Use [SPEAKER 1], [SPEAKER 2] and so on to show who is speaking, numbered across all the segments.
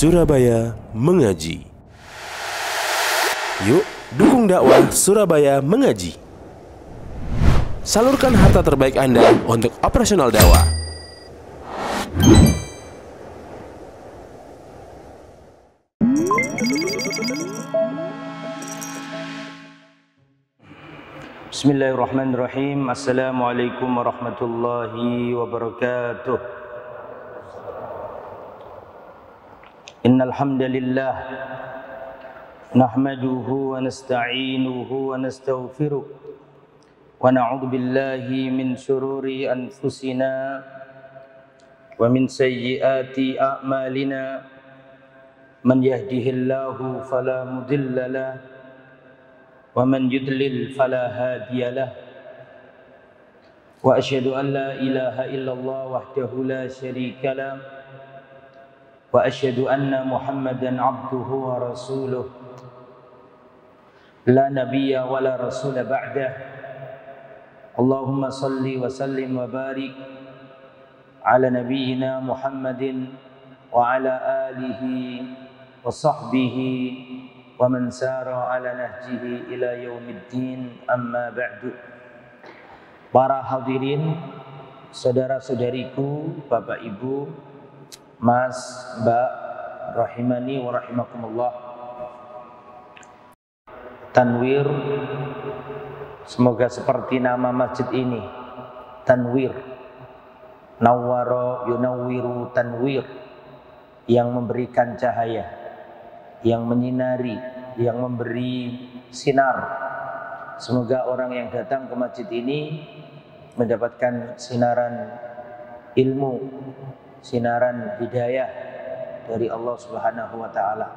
[SPEAKER 1] Surabaya Mengaji. Yuk, dukung dakwah Surabaya Mengaji. Salurkan harta terbaik Anda untuk operasional dakwah.
[SPEAKER 2] Bismillahirrahmanirrahim. Assalamualaikum warahmatullahi wabarakatuh. Innal hamdalillah nahmaduhu wa nasta'inuhu wa nastaghfiruh wa na'udzu billahi min shururi anfusina wa min sayyiati a'malina. Man yahdihillahu fala mudilla lahu wa man yudlil fala hadiya lahu. Wa asyhadu an la ilaha illallah wahdahu la syarika lahu wa asyhadu anna Muhammadan abduhu wa rasuluh. La nabiyya wa la rasula ba'dah. Allahumma salli wa sallim wa barik ala nabiyyina Muhammadin wa ala alihi wa sahbihi wa man sara ala nahjihi ila yaumiddin, amma ba'du. Para hadirin, saudara-saudariku, Bapak Ibu, Mas, Mbak, rahimani wa rahimakumullah. Tanwir, semoga seperti nama masjid ini, Tanwir, nawwara yunawwiru tanwir, yang memberikan cahaya, yang menyinari, yang memberi sinar. Semoga orang yang datang ke masjid ini mendapatkan sinaran ilmu, sinaran hidayah dari Allah Subhanahu wa ta'ala.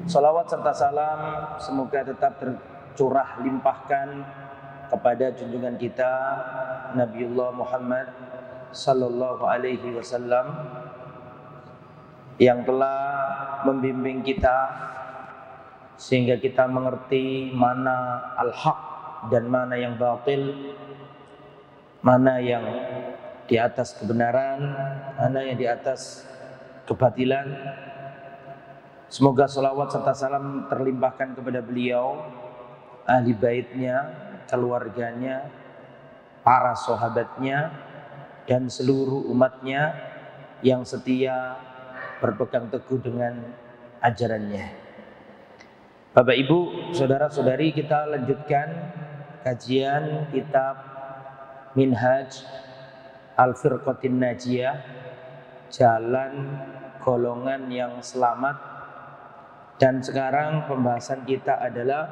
[SPEAKER 2] Salawat serta salam semoga tetap tercurah limpahkan kepada junjungan kita Nabiullah Muhammad sallallahu alaihi wasallam, yang telah membimbing kita sehingga kita mengerti mana al-haq dan mana yang batil, mana yang di atas kebenaran, mana yang di atas kebatilan. Semoga salawat serta salam terlimpahkan kepada beliau, ahli baitnya, keluarganya, para sahabatnya, dan seluruh umatnya yang setia berpegang teguh dengan ajarannya. Bapak Ibu, saudara-saudari, kita lanjutkan kajian kitab Minhaj Al-Firqatin Najiyah, jalan golongan yang selamat. Dan sekarang pembahasan kita adalah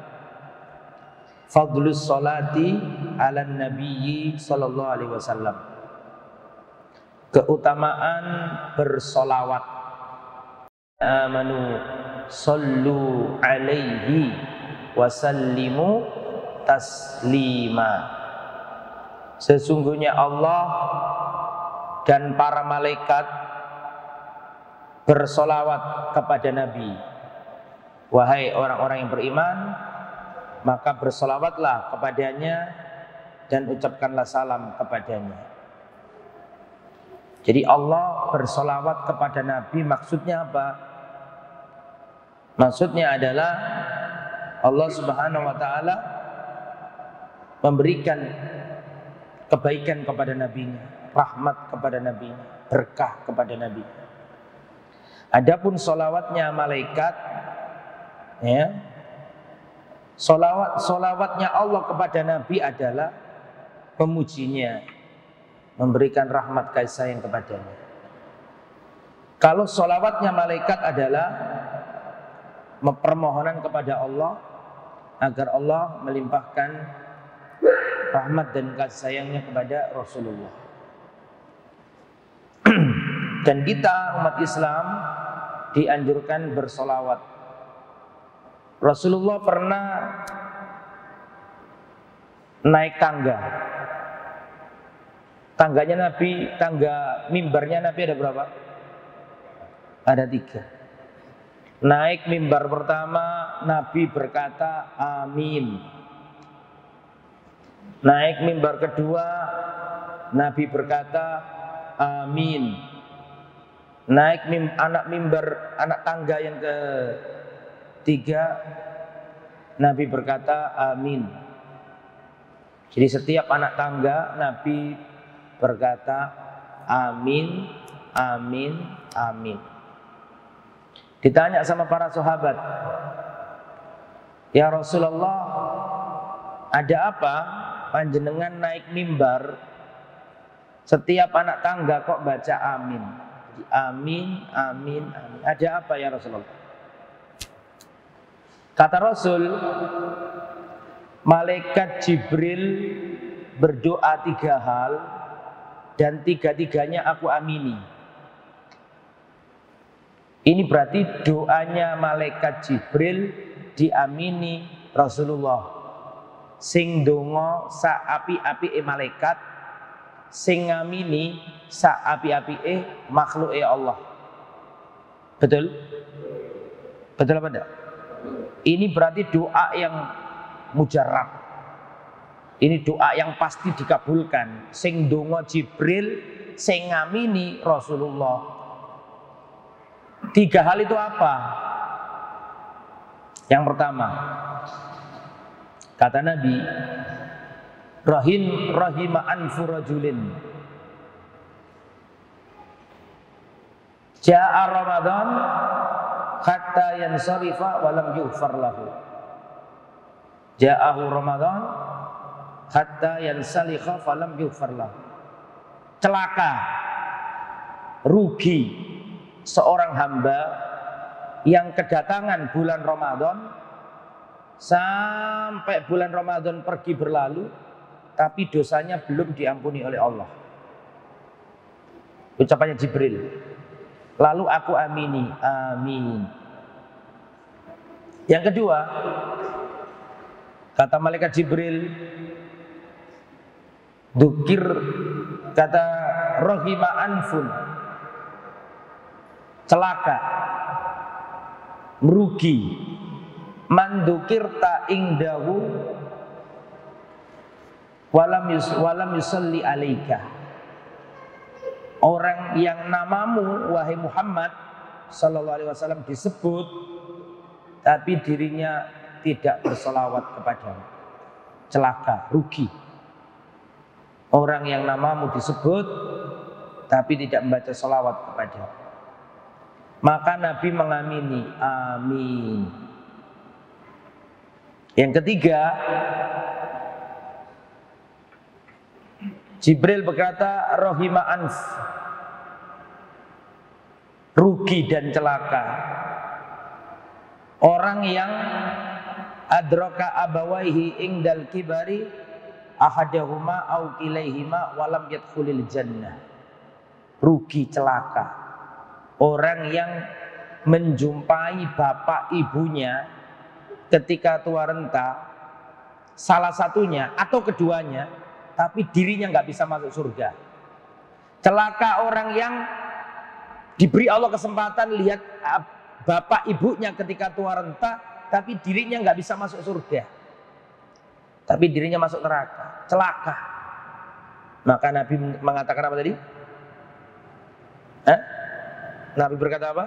[SPEAKER 2] Fadlus Salati ala Nabiyyi sallallahu alaihi wasallam, keutamaan bersolawat. Amanu sallu alaihi wasallimu taslima. Sesungguhnya Allah dan para malaikat bersolawat kepada Nabi. Wahai orang-orang yang beriman, maka bersolawatlah kepadanya dan ucapkanlah salam kepadanya. Jadi Allah bersolawat kepada Nabi, maksudnya apa? Maksudnya adalah Allah Subhanahu wa ta'ala memberikan kebaikan kepada Nabi-Nya, rahmat kepada Nabi-Nya, berkah kepada Nabi. Adapun solawatnya malaikat, ya, solawatnya Allah kepada Nabi adalah memujinya, memberikan rahmat kasih sayang kepadanya. Kalau solawatnya malaikat adalah permohonan kepada Allah agar Allah melimpahkan rahmat dan kasih sayangnya kepada Rasulullah. Dan kita umat Islam dianjurkan bersolawat. Rasulullah pernah naik tangga. Tangganya Nabi, tangga mimbarnya Nabi ada berapa? Ada 3. Naik mimbar pertama, Nabi berkata amin. Naik mimbar kedua, Nabi berkata amin. Naik anak tangga yang ketiga, Nabi berkata amin. Jadi setiap anak tangga Nabi berkata amin, amin, amin. Ditanya sama para sahabat, ya Rasulullah, ada apa panjenengan naik mimbar setiap anak tangga kok baca amin? Amin, amin, amin. Ada apa ya Rasulullah? Kata Rasul, malaikat Jibril berdoa 3 hal dan 3-tiganya aku amini. Ini berarti doanya malaikat Jibril diamini Rasulullah. Sing donga sak api-apike malaikat, sing ngamini sak api-apike makhluke Allah. Betul? Betul apa enggak? Ini berarti doa yang mujarab. Ini doa yang pasti dikabulkan. Sing donga Jibril, sing ngamini Rasulullah. 3 hal itu apa? Yang pertama, kata Nabi, rahima anfu rajulin ja'a Ramadan hatta yansarifa wa lam yughfar lahu. Ja'ahu Ramadan hatta yansalikha fa lam yughfar lahu. Celaka, rugi seorang hamba yang kedatangan bulan Ramadan sampai bulan Ramadan pergi berlalu tapi dosanya belum diampuni oleh Allah. Ucapannya Jibril. Lalu aku amini, amin. Yang kedua, kata malaikat Jibril, dzukir, kata rahima anfun, celaka, merugi, mandukirta ingdahu walam yusalli alaika. Orang yang namamu wahai Muhammad sallallahu alaihi wasallam disebut tapi dirinya tidak bersolawat kepadamu. Celaka, rugi. Orang yang namamu disebut tapi tidak membaca solawat kepadamu. Maka Nabi mengamini, amin. Yang ketiga, Jibril berkata, rohima anf, rugi dan celaka. Orang yang adraka abawaihi ingdal kibari ahadahuma au kilaihima walam yadkhulil jannah. Rugi, celaka. Orang yang menjumpai bapak ibunya ketika tua renta, salah satunya atau keduanya, tapi dirinya nggak bisa masuk surga. Celaka orang yang diberi Allah kesempatan lihat bapak ibunya ketika tua renta, tapi dirinya nggak bisa masuk surga, tapi dirinya masuk neraka. Celaka. Maka Nabi mengatakan apa tadi? Nabi berkata apa?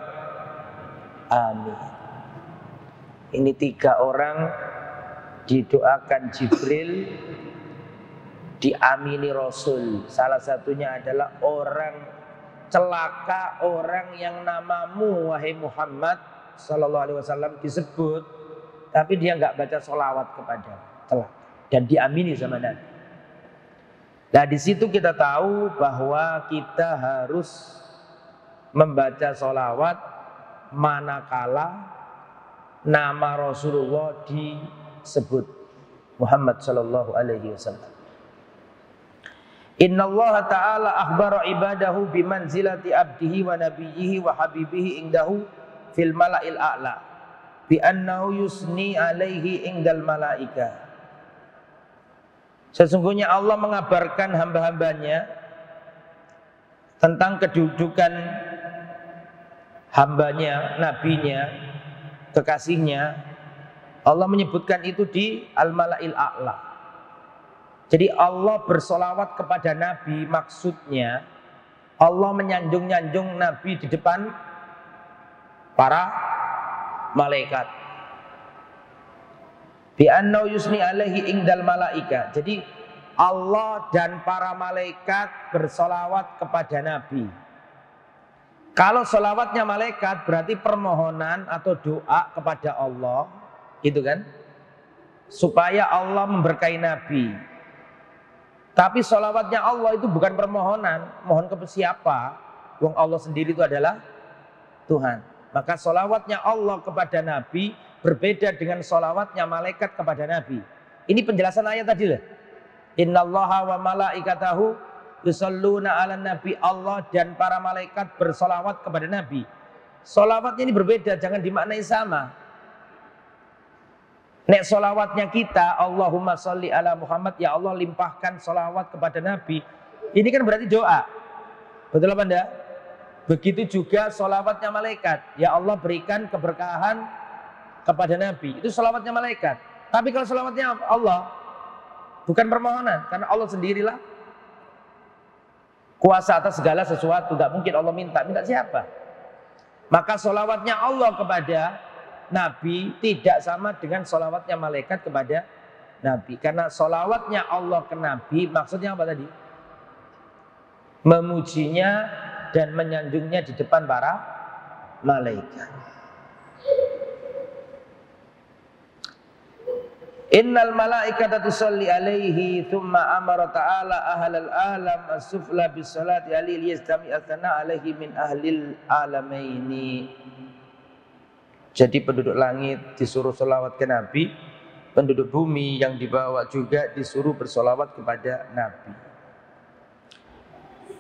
[SPEAKER 2] Amin. Ini 3 orang didoakan Jibril, diamini Rasul. Salah satunya adalah orang celaka, orang yang namamu wahai Muhammad sallallahu alaihi wasallam disebut tapi dia nggak baca sholawat kepada celaka, dan diamini sama Nabi. Nah di situ kita tahu bahwa kita harus membaca sholawat manakala nama Rasulullah disebut Muhammad sallallahu alaihi wasallam. Inna Allah ta'ala akhbara ibadahu bimanzilati abdihi wa nabiyyihi wa habibihi indahu fil mala'il a'la bi annahu yusni alaihi indal malaika. Sesungguhnya Allah mengabarkan hamba-hambanya tentang kedudukan hambanya, nabinya, kekasihnya. Allah menyebutkan itu di al-mala'il a'la. Jadi Allah bersolawat kepada Nabi, maksudnya Allah menyanjung-nyanjung Nabi di depan para malaikat. Bi annau yusni alaihi ingdal malaika. Jadi Allah dan para malaikat bersolawat kepada Nabi. Kalau solawatnya malaikat berarti permohonan atau doa kepada Allah, gitu kan? Supaya Allah memberkahi Nabi. Tapi solawatnya Allah itu bukan permohonan. Mohon ke siapa? Wong Allah sendiri itu adalah Tuhan. Maka solawatnya Allah kepada Nabi berbeda dengan solawatnya malaikat kepada Nabi. Ini penjelasan ayat tadi lah. Innallaha wa malaikatahu yusalluna ala nabi. Allah dan para malaikat bersolawat kepada Nabi. Solawatnya ini berbeda, jangan dimaknai sama. Nek solawatnya kita, Allahumma sholli ala Muhammad, ya Allah limpahkan solawat kepada Nabi. Ini kan berarti doa. Betul apa enggak? Begitu juga solawatnya malaikat. Ya Allah berikan keberkahan kepada Nabi. Itu solawatnya malaikat. Tapi kalau solawatnya Allah, bukan permohonan. Karena Allah sendirilah kuasa atas segala sesuatu. Gak mungkin Allah minta. Minta siapa? Maka solawatnya Allah kepada Nabi tidak sama dengan solawatnya malaikat kepada Nabi. Karena solawatnya Allah ke Nabi maksudnya apa tadi? Memujinya dan menyanjungnya di depan para malaikat. Innal malaikata tusalli alaihi thumma amara ta'ala ahlal alam as-sufla bis salati alaihi liyastami athana alaihi min ahlil alamaini. Jadi penduduk langit disuruh sholawat ke Nabi, penduduk bumi yang dibawa juga disuruh bersolawat kepada Nabi.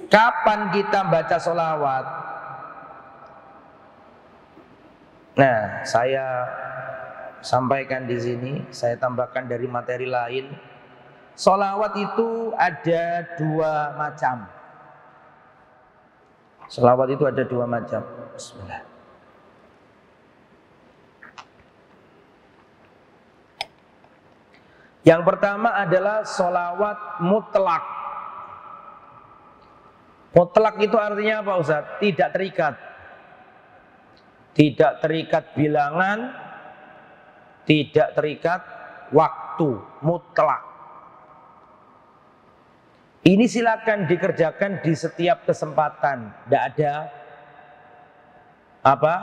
[SPEAKER 2] Kapan kita baca sholawat? Nah, saya sampaikan di sini, saya tambahkan dari materi lain. Sholawat itu ada dua macam. Sholawat itu ada dua macam. Bismillah. Yang pertama adalah sholawat mutlak. Mutlak itu artinya apa Ustaz? Tidak terikat. Tidak terikat bilangan, tidak terikat waktu, mutlak. Ini silakan dikerjakan di setiap kesempatan. Tidak ada apa?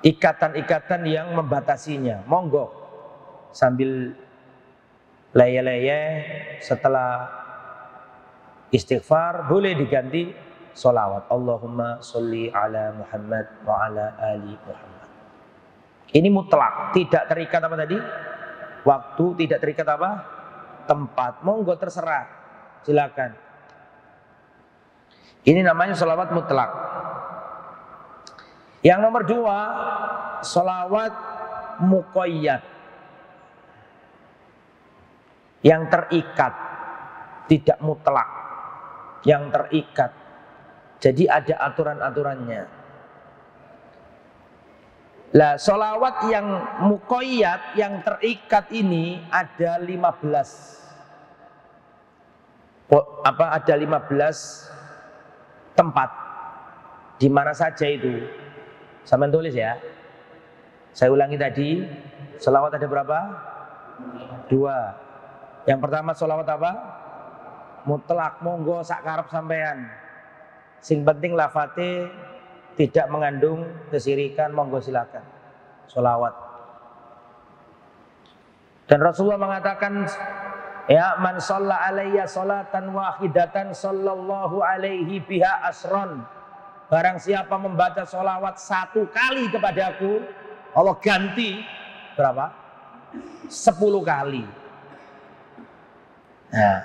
[SPEAKER 2] Ikatan-ikatan yang membatasinya. Monggo sambil leye-leye setelah istighfar boleh diganti sholawat. Allahumma sholli ala Muhammad wa ala ali Muhammad. Ini mutlak, tidak terikat apa tadi? Waktu, tidak terikat apa? Tempat. Monggo terserah, silakan. Ini namanya sholawat mutlak. Yang nomor dua, sholawat muqayyad. Yang terikat, tidak mutlak, yang terikat. Jadi ada aturan-aturannya. Lah, sholawat yang muqayyad, yang terikat ini ada 15. Ada 15 tempat. Di mana saja itu? Sampai tulis ya. Saya ulangi tadi, sholawat ada berapa? 2. Yang pertama sholawat apa? Mutlak, monggo sak karep sampean. Sing penting lafate tidak mengandung kesirikan, monggo silakan. Sholawat. Dan Rasulullah mengatakan, ya man shalla alayya sholatan wahidatan sallallahu alaihi biha asron. Barang siapa membaca sholawat 1 kali kepadaku, Allah ganti berapa? 10 kali. Nah,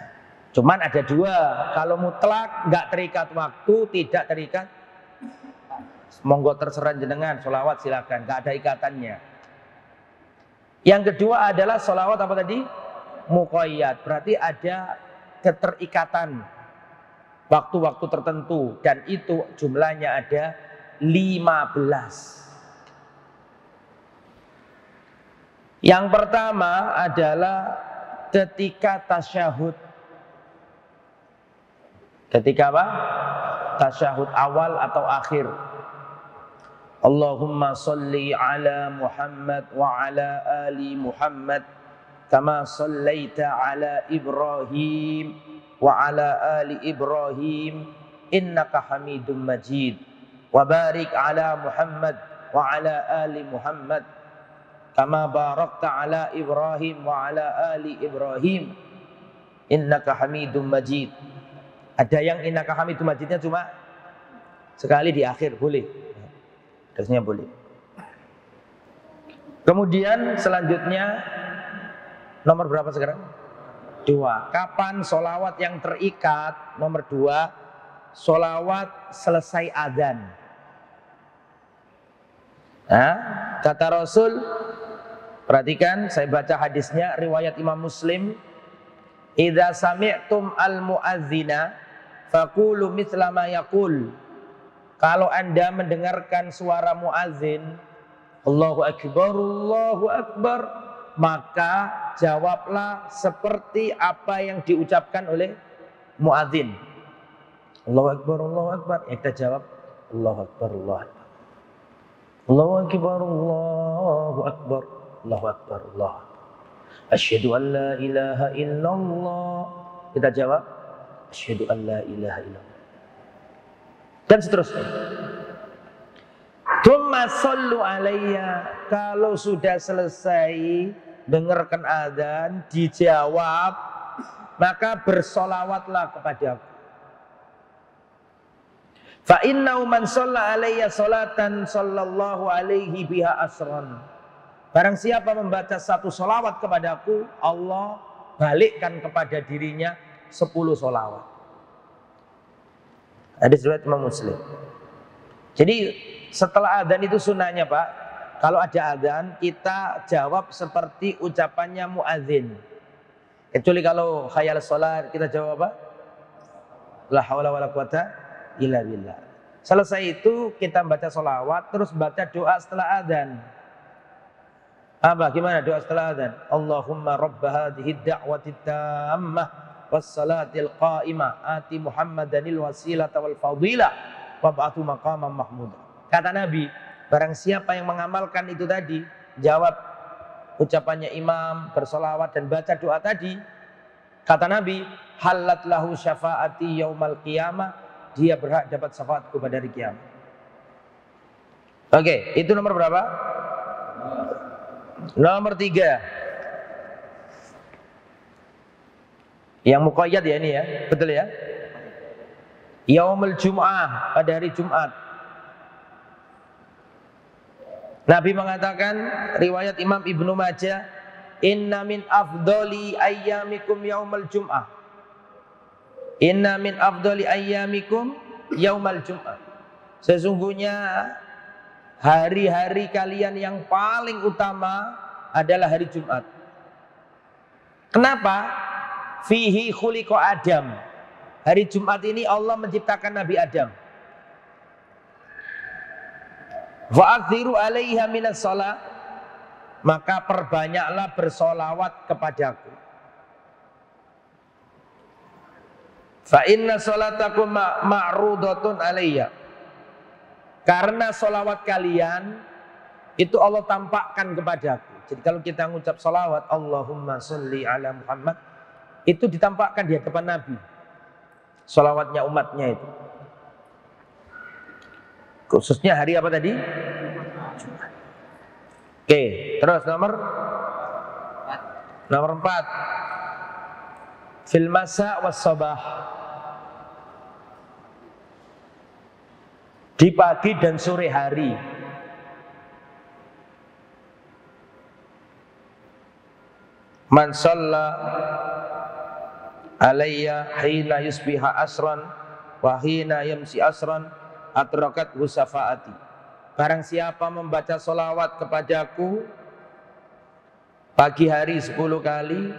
[SPEAKER 2] cuman ada 2. Kalau mutlak nggak terikat waktu, tidak terikat, monggo terserah jenengan sholawat silakan, nggak ada ikatannya. Yang kedua adalah sholawat apa tadi? Muqayyad, berarti ada keterikatan waktu-waktu tertentu dan itu jumlahnya ada 15. Yang pertama adalah ketika tasyahud. Ketika apa? Tasyahud awal atau akhir. Allahumma salli ala Muhammad wa ala ali Muhammad kama sallaita ala Ibrahim wa ala ali Ibrahim innaka Hamidum Majid wa barik ala Muhammad wa ala ali Muhammad kama barakta ala Ibrahim wa ala ali Ibrahim innaka Hamidum Majid. Ada yang innaka Hamidum Majidnya cuma sekali di akhir, boleh. Terusnya boleh. Kemudian selanjutnya nomor berapa sekarang? 2. Kapan sholawat yang terikat? Nomor 2, sholawat selesai adzan. Nah, kata Rasul, perhatikan, saya baca hadisnya, riwayat Imam Muslim. Idza sami'tum al-mu'adzina faqulu mithla ma yaqul. Kalau Anda mendengarkan suara muadzin, Allahu Akbar, maka jawablah seperti apa yang diucapkan oleh muadzin. Allahu Akbar. Ya, kita jawab Allahu Akbar, Allahu Akbar. Allahu Akbar, Allahu Akbar, Allahu Akbar, Allah. Asyhadu an la ilaha illallah. Kita jawab asyhadu an la ilaha illallah. Dan seterusnya. Tsumma shallu alayya. Kalau sudah selesai dengarkan adzan, dijawab, maka bersolawatlah kepadaku. Fa innahu man shalla alayya salatan sallallahu alaihi biha asran. Barang siapa membaca satu solawat kepadaku, Allah balikkan kepada dirinya 10 solawat. Hadis riwayat Imam Muslim. Jadi setelah adzan itu sunnahnya Pak, kalau ada adzan kita jawab seperti ucapannya muadzin. Kecuali kalau khayal sholat kita jawab apa? La haula wala quwata illa billah. Selesai itu kita baca sholawat, terus baca doa setelah adzan. Apa? Gimana doa setelah adzan? Allahumma rabb hadhihi da'wati tammah wassalatil qa'imah ati Muhammadanil wasilata wal fadilah wab'athu maqaman mahmuda. Kata Nabi, barang siapa yang mengamalkan itu tadi, jawab ucapannya imam, bersolawat dan baca doa tadi, kata Nabi, halat lahu syafaati yaumal qiyamah, dia berhak dapat syafaatku pada hari kiamat. Oke, itu nomor berapa? Nomor 3. Yang muqayyad ya ini ya, betul ya? Yaumul Jum'ah, pada hari Jumat. Nabi mengatakan, riwayat Imam Ibnu Majah, inna min afdoli ayyamikum yaumul Jum'ah. Inna min afdoli ayyamikum yaumul Jum'ah. Sesungguhnya hari-hari kalian yang paling utama adalah hari Jumat. Kenapa? Fihi khuliqa Adam. Hari Jumat ini Allah menciptakan Nabi Adam. Fa'akthiru alaiha minas shalah, maka perbanyaklah bersolawat kepadaku. Fa inna sholatakum ma'rudatun alayya. Karena solawat kalian itu Allah tampakkan kepadaku. Jadi kalau kita mengucap solawat Allahumma sholli ala Muhammad, itu ditampakkan di hadapan Nabi. Solawatnya umatnya itu. Khususnya hari apa tadi? Jumat. Oke, terus nomor 4. Fil masa was sabah. Di pagi dan sore hari. Man shalla alayya hina yusbiha asran wa hina yamsi asran atrakat husafaati. Barang siapa membaca solawat kepadaku pagi hari 10 kali,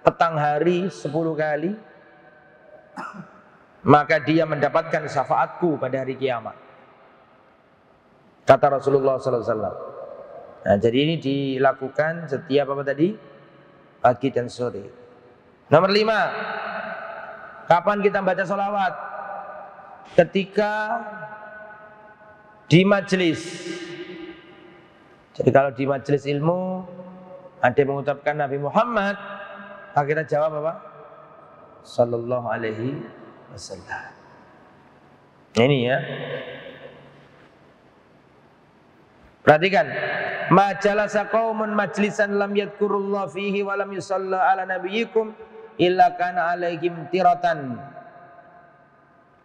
[SPEAKER 2] petang hari 10 kali, maka dia mendapatkan syafaatku pada hari kiamat. Kata Rasulullah SAW. Nah, jadi ini dilakukan setiap apa tadi? Pagi dan sore. Nomor 5. Kapan kita baca sholawat? Ketika di majelis. Jadi kalau di majelis ilmu ada yang mengucapkan Nabi Muhammad, maka kita jawab apa? Sallallahu alaihi wasallam. Ini ya. Perhatikan, majalasa qaumun majlisan lam yadhkurullah fihi wa lam yusalla ala nabiyyikum illa kana alaihim tiratan.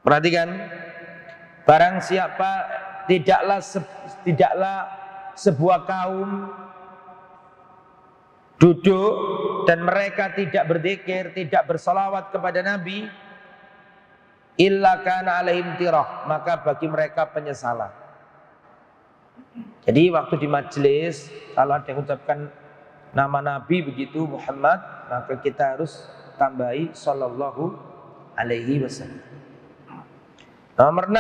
[SPEAKER 2] Perhatikan, barang siapa tidaklah sebuah kaum duduk dan mereka tidak berzikir, tidak bersalawat kepada Nabi, illa kana alaihim tirah, maka bagi mereka penyesalan. Jadi waktu di majelis kalau ada yang mengucapkan nama Nabi begitu Muhammad, maka kita harus tambahi sallallahu alaihi wasallam. Nomor 6.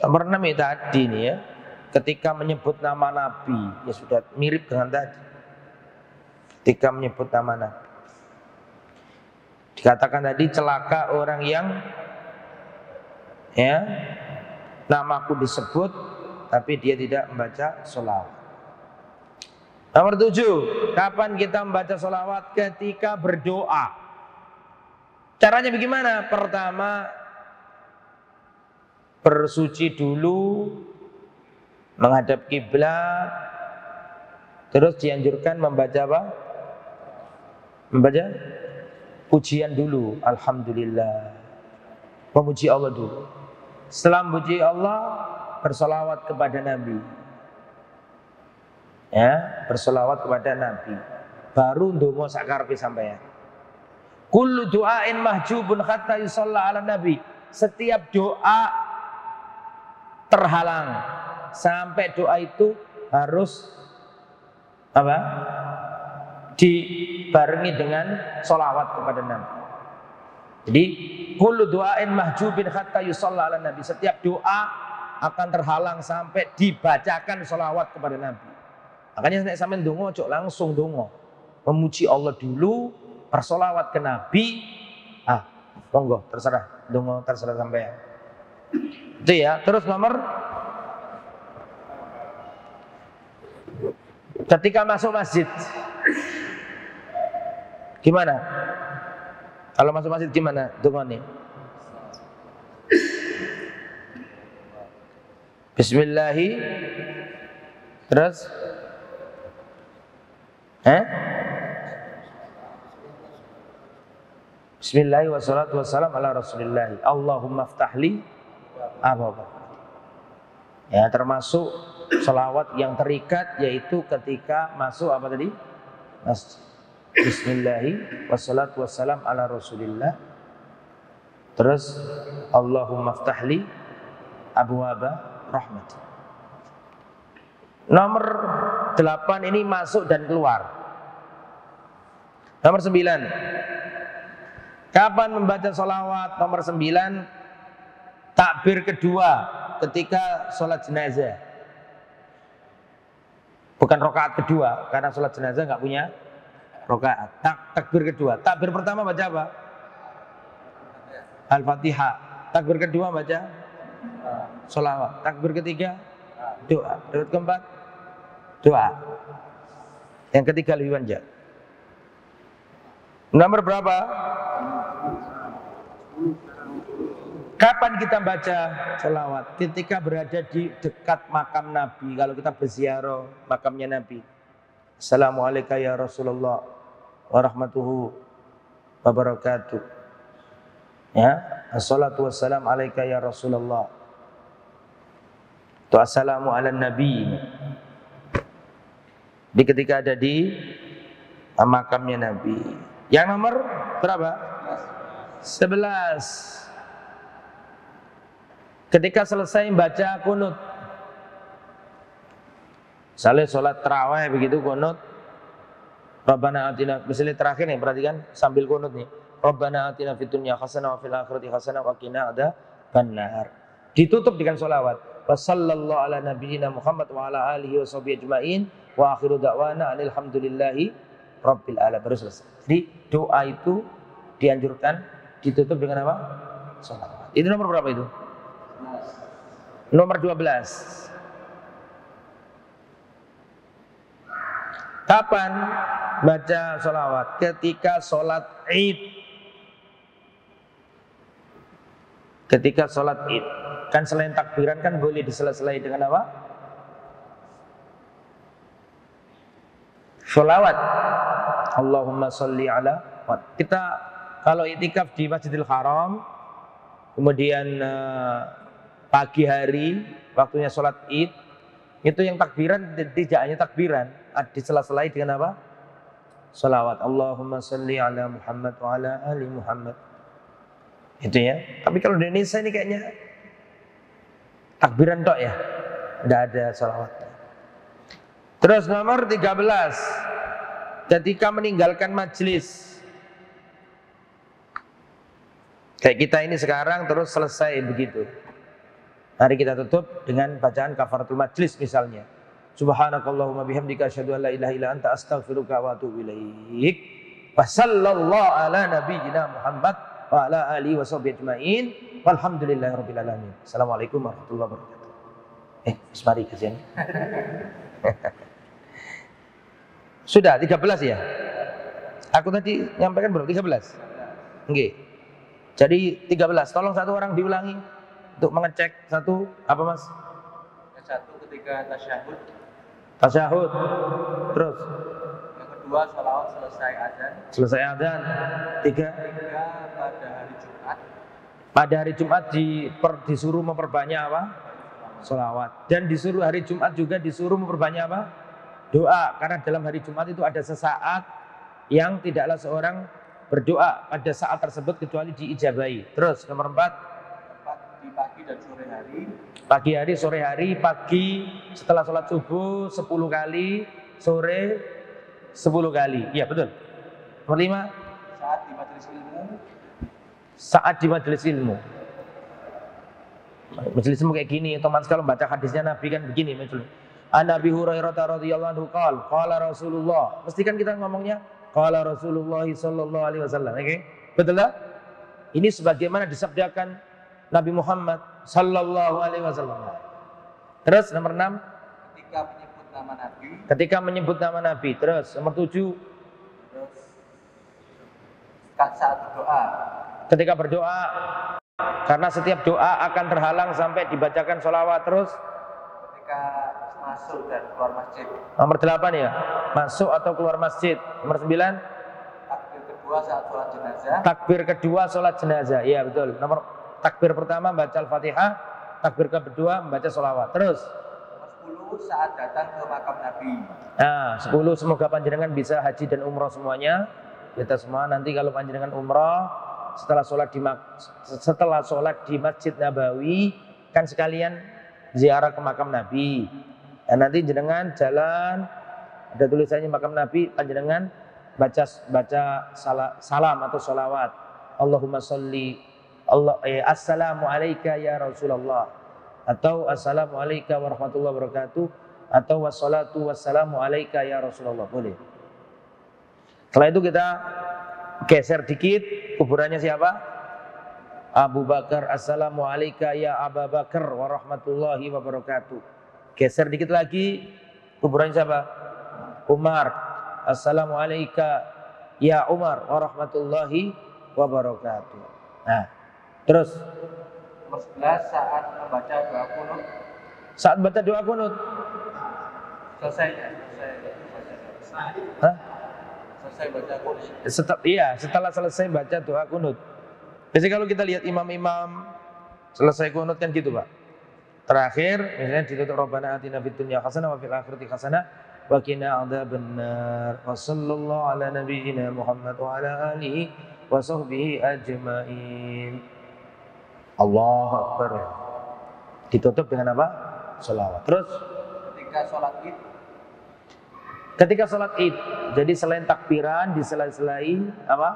[SPEAKER 2] Nomor 6 itu tadi nih ya. Ketika menyebut nama Nabi, ya sudah mirip dengan tadi. Ketika menyebut nama Nabi, dikatakan tadi celaka orang yang ya namaku disebut tapi dia tidak membaca sholawat. Nomor 7, kapan kita membaca sholawat? Ketika berdoa. Caranya bagaimana? Pertama, bersuci dulu, menghadap kiblat, terus dianjurkan membaca apa? Membaca pujian dulu, alhamdulillah, memuji Allah dulu. Setelah memuji Allah, bersolawat kepada Nabi. Ya, bersolawat kepada Nabi. Baru ndonga sakarepe sampeyan. Kullu du'ain mahjubun hatta yusalla ala Nabi. Setiap doa terhalang sampai doa itu harus apa? Dibarengi dengan solawat kepada Nabi. Jadi kullu du'ain mahjubin hatta yusalla ala Nabi. Setiap doa akan terhalang sampai dibacakan solawat kepada Nabi. Makanya nek sampean donga ojo langsung donga. Memuji Allah dulu, bersolawat ke Nabi. Monggo terserah, donga terserah sampean. Itu ya. Terus nomor, ketika masuk masjid gimana? Kalau masuk masjid gimana dongane? Bismillahi, terus Bismillahi wassalatu wassalam ala rasulillahi Allahumma ftahli abwaba. Ya, termasuk selawat yang terikat yaitu ketika masuk apa tadi? Masjid. Bismillahi wassalatu wassalam ala rasulillah. Terus Allahumma ftahli abwaba rahmat. Nomor 8 ini masuk dan keluar. Nomor 9, kapan membaca sholawat? Nomor 9, takbir kedua ketika sholat jenazah. Bukan rokaat kedua, karena sholat jenazah nggak punya rokaat. Takbir kedua. Takbir pertama baca apa? Al-Fatihah. Takbir kedua baca sholawat. Takbir ketiga doa. Takbir keempat doa. Yang ketiga lebih panjang. Nomor berapa? Kapan kita baca sholawat? Ketika berada di dekat makam Nabi. Kalau kita berziarah makamnya Nabi. Assalamualaikum ya Rasulullah warahmatullahi wabarakatuh. Ya, assalatu wassalam alaika ya Rasulullah. Tu assalamu ala nabi. Di ketika ada di makamnya Nabi. Yang nomor berapa? 11. Ketika selesai baca kunut. Misalnya sholat tarawih begitu kunut. Rabbana atina, misalnya terakhir nih, perhatikan sambil kunut nih. Rabbana atina fid dunya hasanah wa fil akhirati hasanah wa qina adzabannar. Ditutup dengan sholawat. Wa sallallahu ala nabiyyina Muhammad wa ala alihi wa sahbihi ajma'in wa akhiru da'wana alhamdulillahi rabbil alamin, baru selesai. Jadi doa itu dianjurkan ditutup dengan apa? Sholawat. Itu nomor berapa itu? Nomor 12. Kapan baca sholawat? Ketika sholat id. Ketika sholat id. Kan selain takbiran kan boleh disela-selai dengan apa? Sholawat. Allahumma sholli ala. Kita kalau itikaf di Masjidil Haram, kemudian pagi hari waktunya sholat id, itu yang takbiran tidak hanya takbiran, disela-selai dengan apa? Sholawat. Allahumma sholli ala Muhammad wa ala ali Muhammad. Itu ya. Tapi kalau di Indonesia ini kayaknya takbiran tok ya, tidak ada sholawat. Terus nomor 13, ketika meninggalkan majlis. Kayak kita ini sekarang terus selesai begitu. Mari kita tutup dengan bacaan kafaratul majlis misalnya. Subhanakallahumma bihamdika asyhadu an la ilaha illa anta astaghfiruka wa atubu ilaik. Wa sallallahu ala nabiyyina Muhammad wa ala alihi wa sahbihi ajmain. Walhamdulillahirabbil alamin. Assalamualaikum warahmatullahi wabarakatuh. Mari kasihan. Sudah 13 ya? Aku tadi nyampaikan berapa? 13. Nggih. Jadi 13. Tolong satu orang diulangi untuk mengecek. Satu apa Mas?
[SPEAKER 3] Yang satu ketika tasyahud.
[SPEAKER 2] Tasyahud. Terus
[SPEAKER 3] Yang kedua sholawat selesai azan.
[SPEAKER 2] selesai adzan. Tiga
[SPEAKER 3] Ketiga pada hari Jumat.
[SPEAKER 2] pada hari Jumat disuruh memperbanyak apa? Sholawat. Dan disuruh hari Jumat juga disuruh memperbanyak apa? Doa. Karena dalam hari Jumat itu ada sesaat yang tidaklah seorang berdoa pada saat tersebut kecuali diijabahi. Terus nomor 4,
[SPEAKER 3] Di pagi dan sore hari.
[SPEAKER 2] pagi hari, sore hari. Pagi setelah sholat subuh 10 kali, sore 10 kali. Iya betul. Nomor 5,
[SPEAKER 3] Saat di majelis ilmu.
[SPEAKER 2] saat di majelis ilmu. Majelis ilmu kayak gini, otomatis kalau baca hadisnya Nabi kan begini majelis. An Abi Hurairah radhiyallahu anhu qala Rasulullah. Mesti kan kita ngomongnya qala Rasulullah sallallahu alaihi wasallam, oke? Betul tak? Ini sebagaimana disabdakan Nabi Muhammad sallallahu alaihi wasallam. Terus nomor 6,
[SPEAKER 3] Ketika menyebut nama Nabi.
[SPEAKER 2] ketika menyebut nama Nabi. Terus nomor 7,
[SPEAKER 3] Terus saat berdoa.
[SPEAKER 2] ketika berdoa, karena setiap doa akan terhalang sampai dibacakan sholawat. Terus
[SPEAKER 3] Ketika masuk dan keluar masjid.
[SPEAKER 2] nomor 8 ya, masuk atau keluar masjid. Nomor 9,
[SPEAKER 3] Takbir kedua saat sholat jenazah.
[SPEAKER 2] takbir kedua sholat jenazah. Iya betul. Nomor takbir pertama baca Al-Fatihah, takbir kedua membaca sholawat. Terus
[SPEAKER 3] Nomor 10 saat datang ke makam Nabi.
[SPEAKER 2] nah 10, semoga panjenengan bisa haji dan umrah semuanya. Kita semua nanti kalau panjenengan umrah setelah sholat di Masjid Nabawi kan sekalian ziarah ke makam Nabi. Dan nanti jenengan jalan, ada tulisannya makam Nabi, panjenengan baca salam atau sholawat. Allahumma sholli assalamu alayka ya Rasulullah, atau assalamu alayka warahmatullahi wabarakatuh, atau wassalatu wassalamu alayka ya Rasulullah. Boleh. Setelah itu kita geser dikit, kuburannya siapa? Abu Bakar. Assalamu alayka ya Abu Bakar warahmatullahi wabarakatuh. Geser dikit lagi, kuburannya siapa? Umar. Assalamu alayka ya Umar warahmatullahi wabarakatuh. Nah, terus
[SPEAKER 3] Nomor 11 saat membaca doa kunut.
[SPEAKER 2] saat baca doa kunut.
[SPEAKER 3] Selesai.
[SPEAKER 2] Hah?
[SPEAKER 3] Selesai baca kunut.
[SPEAKER 2] Setelah selesai baca doa kunut. Biasanya kalau kita lihat imam-imam selesai kunut kan gitu Pak. Terakhir misalnya ditutup Rabbana atina fid dunya hasanah wa fil akhirati hasanah wa qina adzabannar. Wa sallallahu ala nabiyyina Muhammad wa ala alihi wa sahbihi ajmain. Allahu akbar. Ditutup dengan apa? Sholawat. Terus
[SPEAKER 3] Ketika sholat id.
[SPEAKER 2] ketika sholat id, jadi selain takbiran disela-selai apa?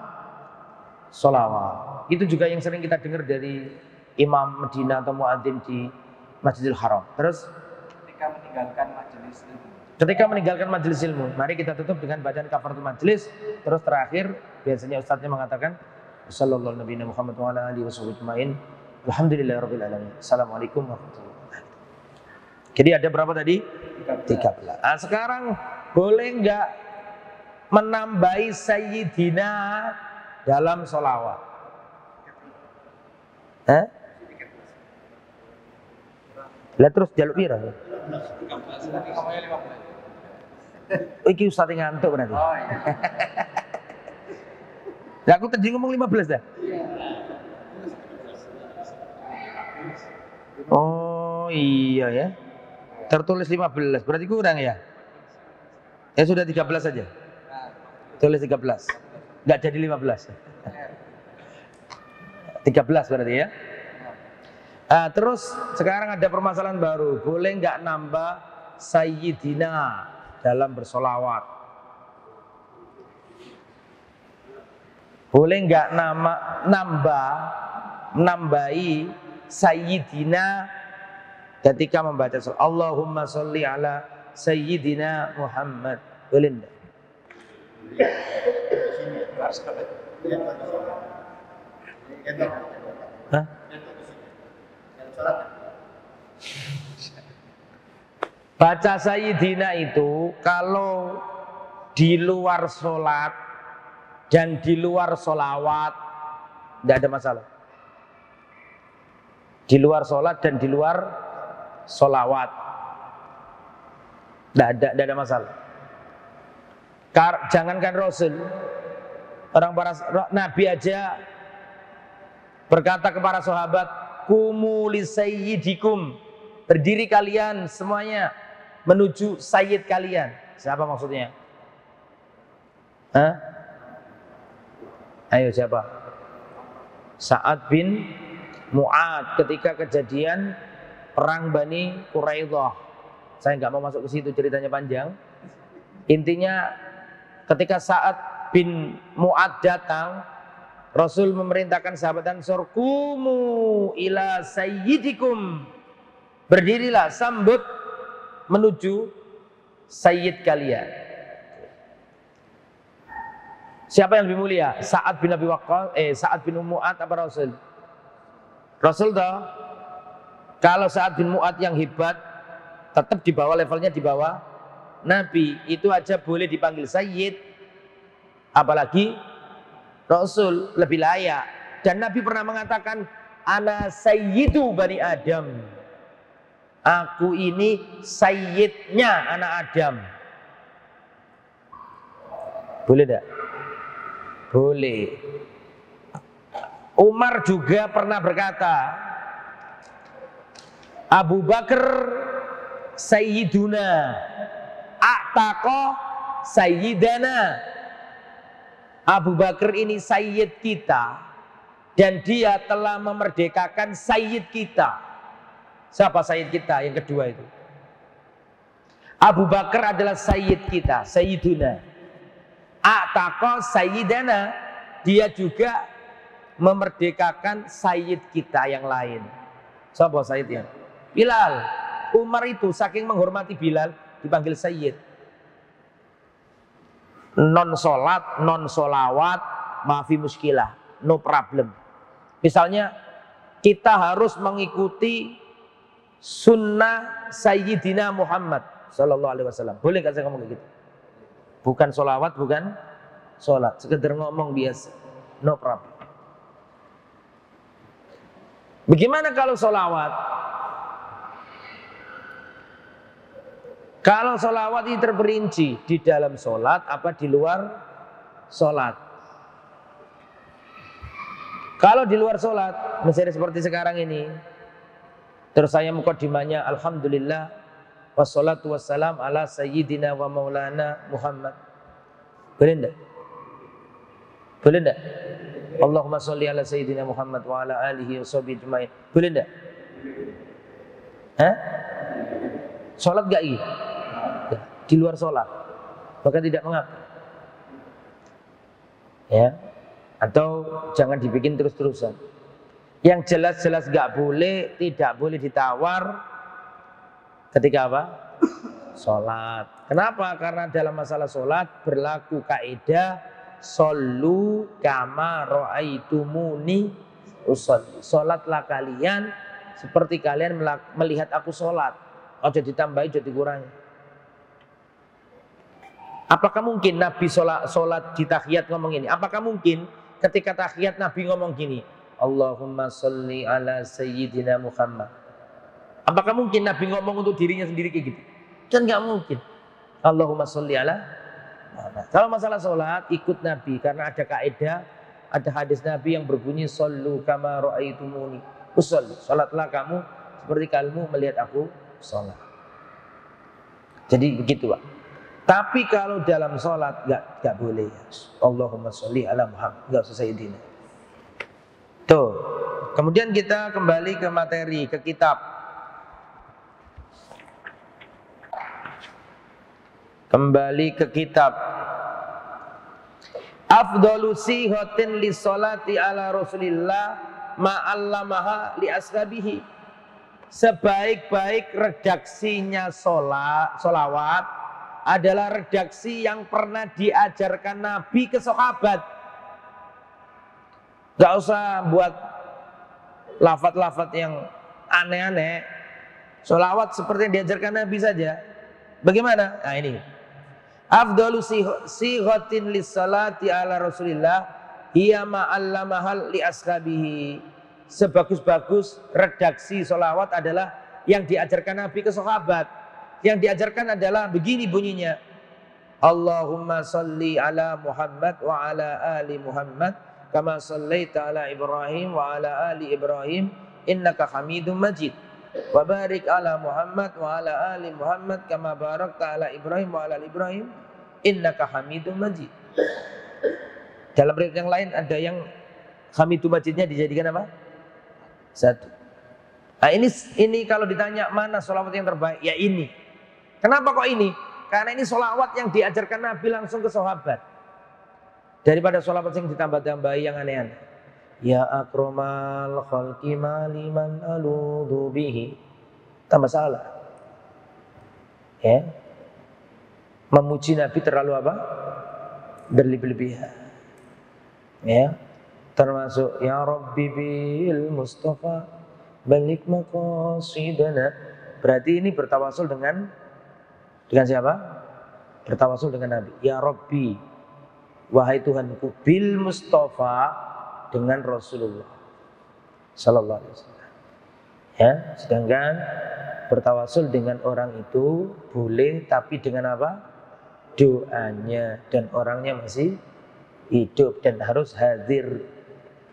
[SPEAKER 2] Sholawat. Itu juga yang sering kita dengar dari imam Madinah atau muadzin di Masjidil Haram. Terus
[SPEAKER 3] Ketika meninggalkan majelis ilmu.
[SPEAKER 2] Ketika meninggalkan majelis ilmu, mari kita tutup dengan bacaan kafaratul majelis. Terus terakhir, biasanya ustadznya mengatakan, Sallallahu Nabi Muhammad wa ala alihi wasallam. Alhamdulillahirabbil alamin. Assalamualaikum warahmatullahi wabarakatuh. Jadi ada berapa tadi? 13. Nah, sekarang boleh nggak menambahi sayyidina dalam sholawat? Lah terus jaluk pira? Iki ustaz ngantuk berarti. Oh iya. Lah aku tadi ngomong 15 dah. Oh iya ya. Tertulis 15, berarti kurang ya? Ya sudah 13 saja. Tulis 13. Enggak jadi 15. 13 berarti ya. Nah, terus sekarang ada permasalahan baru. Boleh nggak nambah sayyidina dalam bersolawat? Boleh nggak nambahi sayyidina ketika membaca sholat? Allahumma sholli ala sayyidina Muhammad. Boleh nggak? Hah? Baca sayyidina itu kalau di luar sholat dan di luar sholawat tidak ada masalah. Di luar sholat dan di luar sholawat tidak ada masalah. Jangankan Rasul, orang para Nabi aja berkata kepada sahabat, kumu li sayyidikum, berdiri kalian semuanya menuju sayyid kalian. Siapa maksudnya? Hah? Ayo siapa? Sa'ad bin Mu'ad ketika kejadian perang Bani Quraidah. Saya nggak mau masuk ke situ, ceritanya panjang. Intinya ketika Sa'ad bin Mu'ad datang, Rasul memerintahkan sahabat Ansor, kumu ila sayyidikum, berdirilah sambut menuju sayyid kalian. Siapa yang lebih mulia? Sa'ad bin Abi Waqqas, Sa'ad bin Mu'ad apa Rasul? Rasul toh. Kalau Sa'ad bin Mu'ad yang hebat, tetap di bawah levelnya, di bawah Nabi, itu aja boleh dipanggil sayyid, apalagi Rasul lebih layak. Dan Nabi pernah mengatakan, ana sayyidu Bani Adam, aku ini sayyidnya anak Adam. Boleh tidak? Boleh. Umar juga pernah berkata, Abu Bakar sayyiduna, a'taqa sayyidana. Abu Bakar ini sayyid kita dan dia telah memerdekakan sayyid kita. Siapa sayyid kita yang kedua itu? Abu Bakar adalah sayyid kita, sayyiduna. A'taqa sayyidana, dia juga memerdekakan sayyid kita yang lain. Siapa sayyidnya? Bilal. Umar itu saking menghormati Bilal dipanggil sayyid. Non sholat, non sholawat, maafi muskilah, no problem. Misalnya kita harus mengikuti sunnah Sayyidina Muhammad Sallallahu Alaihi Wasallam. Boleh nggak saya ngomong gitu? Bukan sholawat, bukan sholat, sekedar ngomong biasa, no problem. Bagaimana kalau sholawat? Kalau sholawat ini terperinci di dalam sholat apa di luar sholat. Kalau di luar sholat, misalnya seperti sekarang ini, terus saya mukadimahnya alhamdulillah wassalatu wassalam ala sayyidina wa maulana Muhammad. Boleh enggak? Boleh enggak? Allahumma sholli ala sayyidina Muhammad wa ala alihi wa sahbihi ajmain. Boleh enggak? Hah? Sholat enggak ini? Di luar sholat, maka tidak mengapa. Ya, atau jangan dibikin terus-terusan. Yang jelas-jelas nggak boleh, tidak boleh ditawar ketika apa? sholat. Kenapa? Karena dalam masalah sholat berlaku kaidah shollu kama ra'aitumuni usolli. Sholatlah kalian seperti kalian melihat aku sholat. Ojo ditambahi, ojo dikurangi. Apakah mungkin Nabi sholat di tahiyat ngomong ini? Apakah mungkin ketika tahiyat Nabi ngomong gini, Allahumma sholli ala sayyidina Muhammad? Apakah mungkin Nabi ngomong untuk dirinya sendiri kayak gitu? Kan nggak mungkin. Allahumma sholli ala Muhammad. Kalau masalah sholat ikut Nabi karena ada kaidah, ada hadis Nabi yang berbunyi shollu kama ra'aitumuni usolli. Sholatlah kamu seperti kamu melihat aku sholat. Jadi begitu Pak. Tapi kalau dalam sholat nggak boleh. Allahumma sholli ala Muhammad, nggak usah sayyidina. Tuh. Kemudian kita kembali ke materi, ke kitab. Kembali ke kitab. Afdalu sihatin li sholati ala Rasulillah ma'allamaha li ashabihi. Sebaik-baik redaksinya sholawat adalah redaksi yang pernah diajarkan Nabi ke sahabat. Gak usah buat lafaz-lafaz yang aneh-aneh. Sholawat seperti yang diajarkan Nabi saja. Bagaimana? Nah ini. Afdalu sighatin lis-salati ala Rasulillah hiya ma'allamahal li ashabihi. Sebagus-bagus redaksi sholawat adalah yang diajarkan Nabi ke sahabat. Yang diajarkan adalah begini bunyinya. Allahumma sholli ala Muhammad wa ala ali Muhammad kama shallaita ala Ibrahim wa ala ali Ibrahim innaka Hamidum Majid. Wa barik ala Muhammad wa ala ali Muhammad kama barakta ala Ibrahim wa ala ali Ibrahim innaka Hamidum Majid. Dalam riwayat yang lain ada yang Hamidum Majidnya dijadikan apa? Satu. Nah ini kalau ditanya mana sholawat yang terbaik, ya ini. Kenapa kok ini? Karena ini sholawat yang diajarkan Nabi langsung ke sahabat. Daripada sholawat yang ditambah-tambahi yang aneh-aneh. Ya akromal khalqi maliman aludhu bihi. Tambah salah. Ya. Memuji Nabi terlalu apa? Berlebih-lebihan. Ya. Termasuk ya Rabbi bil Mustafa balik maqasidana. Berarti ini bertawasul dengan siapa? Bertawasul dengan Nabi. Ya Rabbi, wahai Tuhanku, bil Mustafa, dengan Rasulullah Sallallahu Alaihi Wasallam. Ya, sedangkan bertawasul dengan orang itu boleh, tapi dengan apa? Doanya, dan orangnya masih hidup dan harus hadir.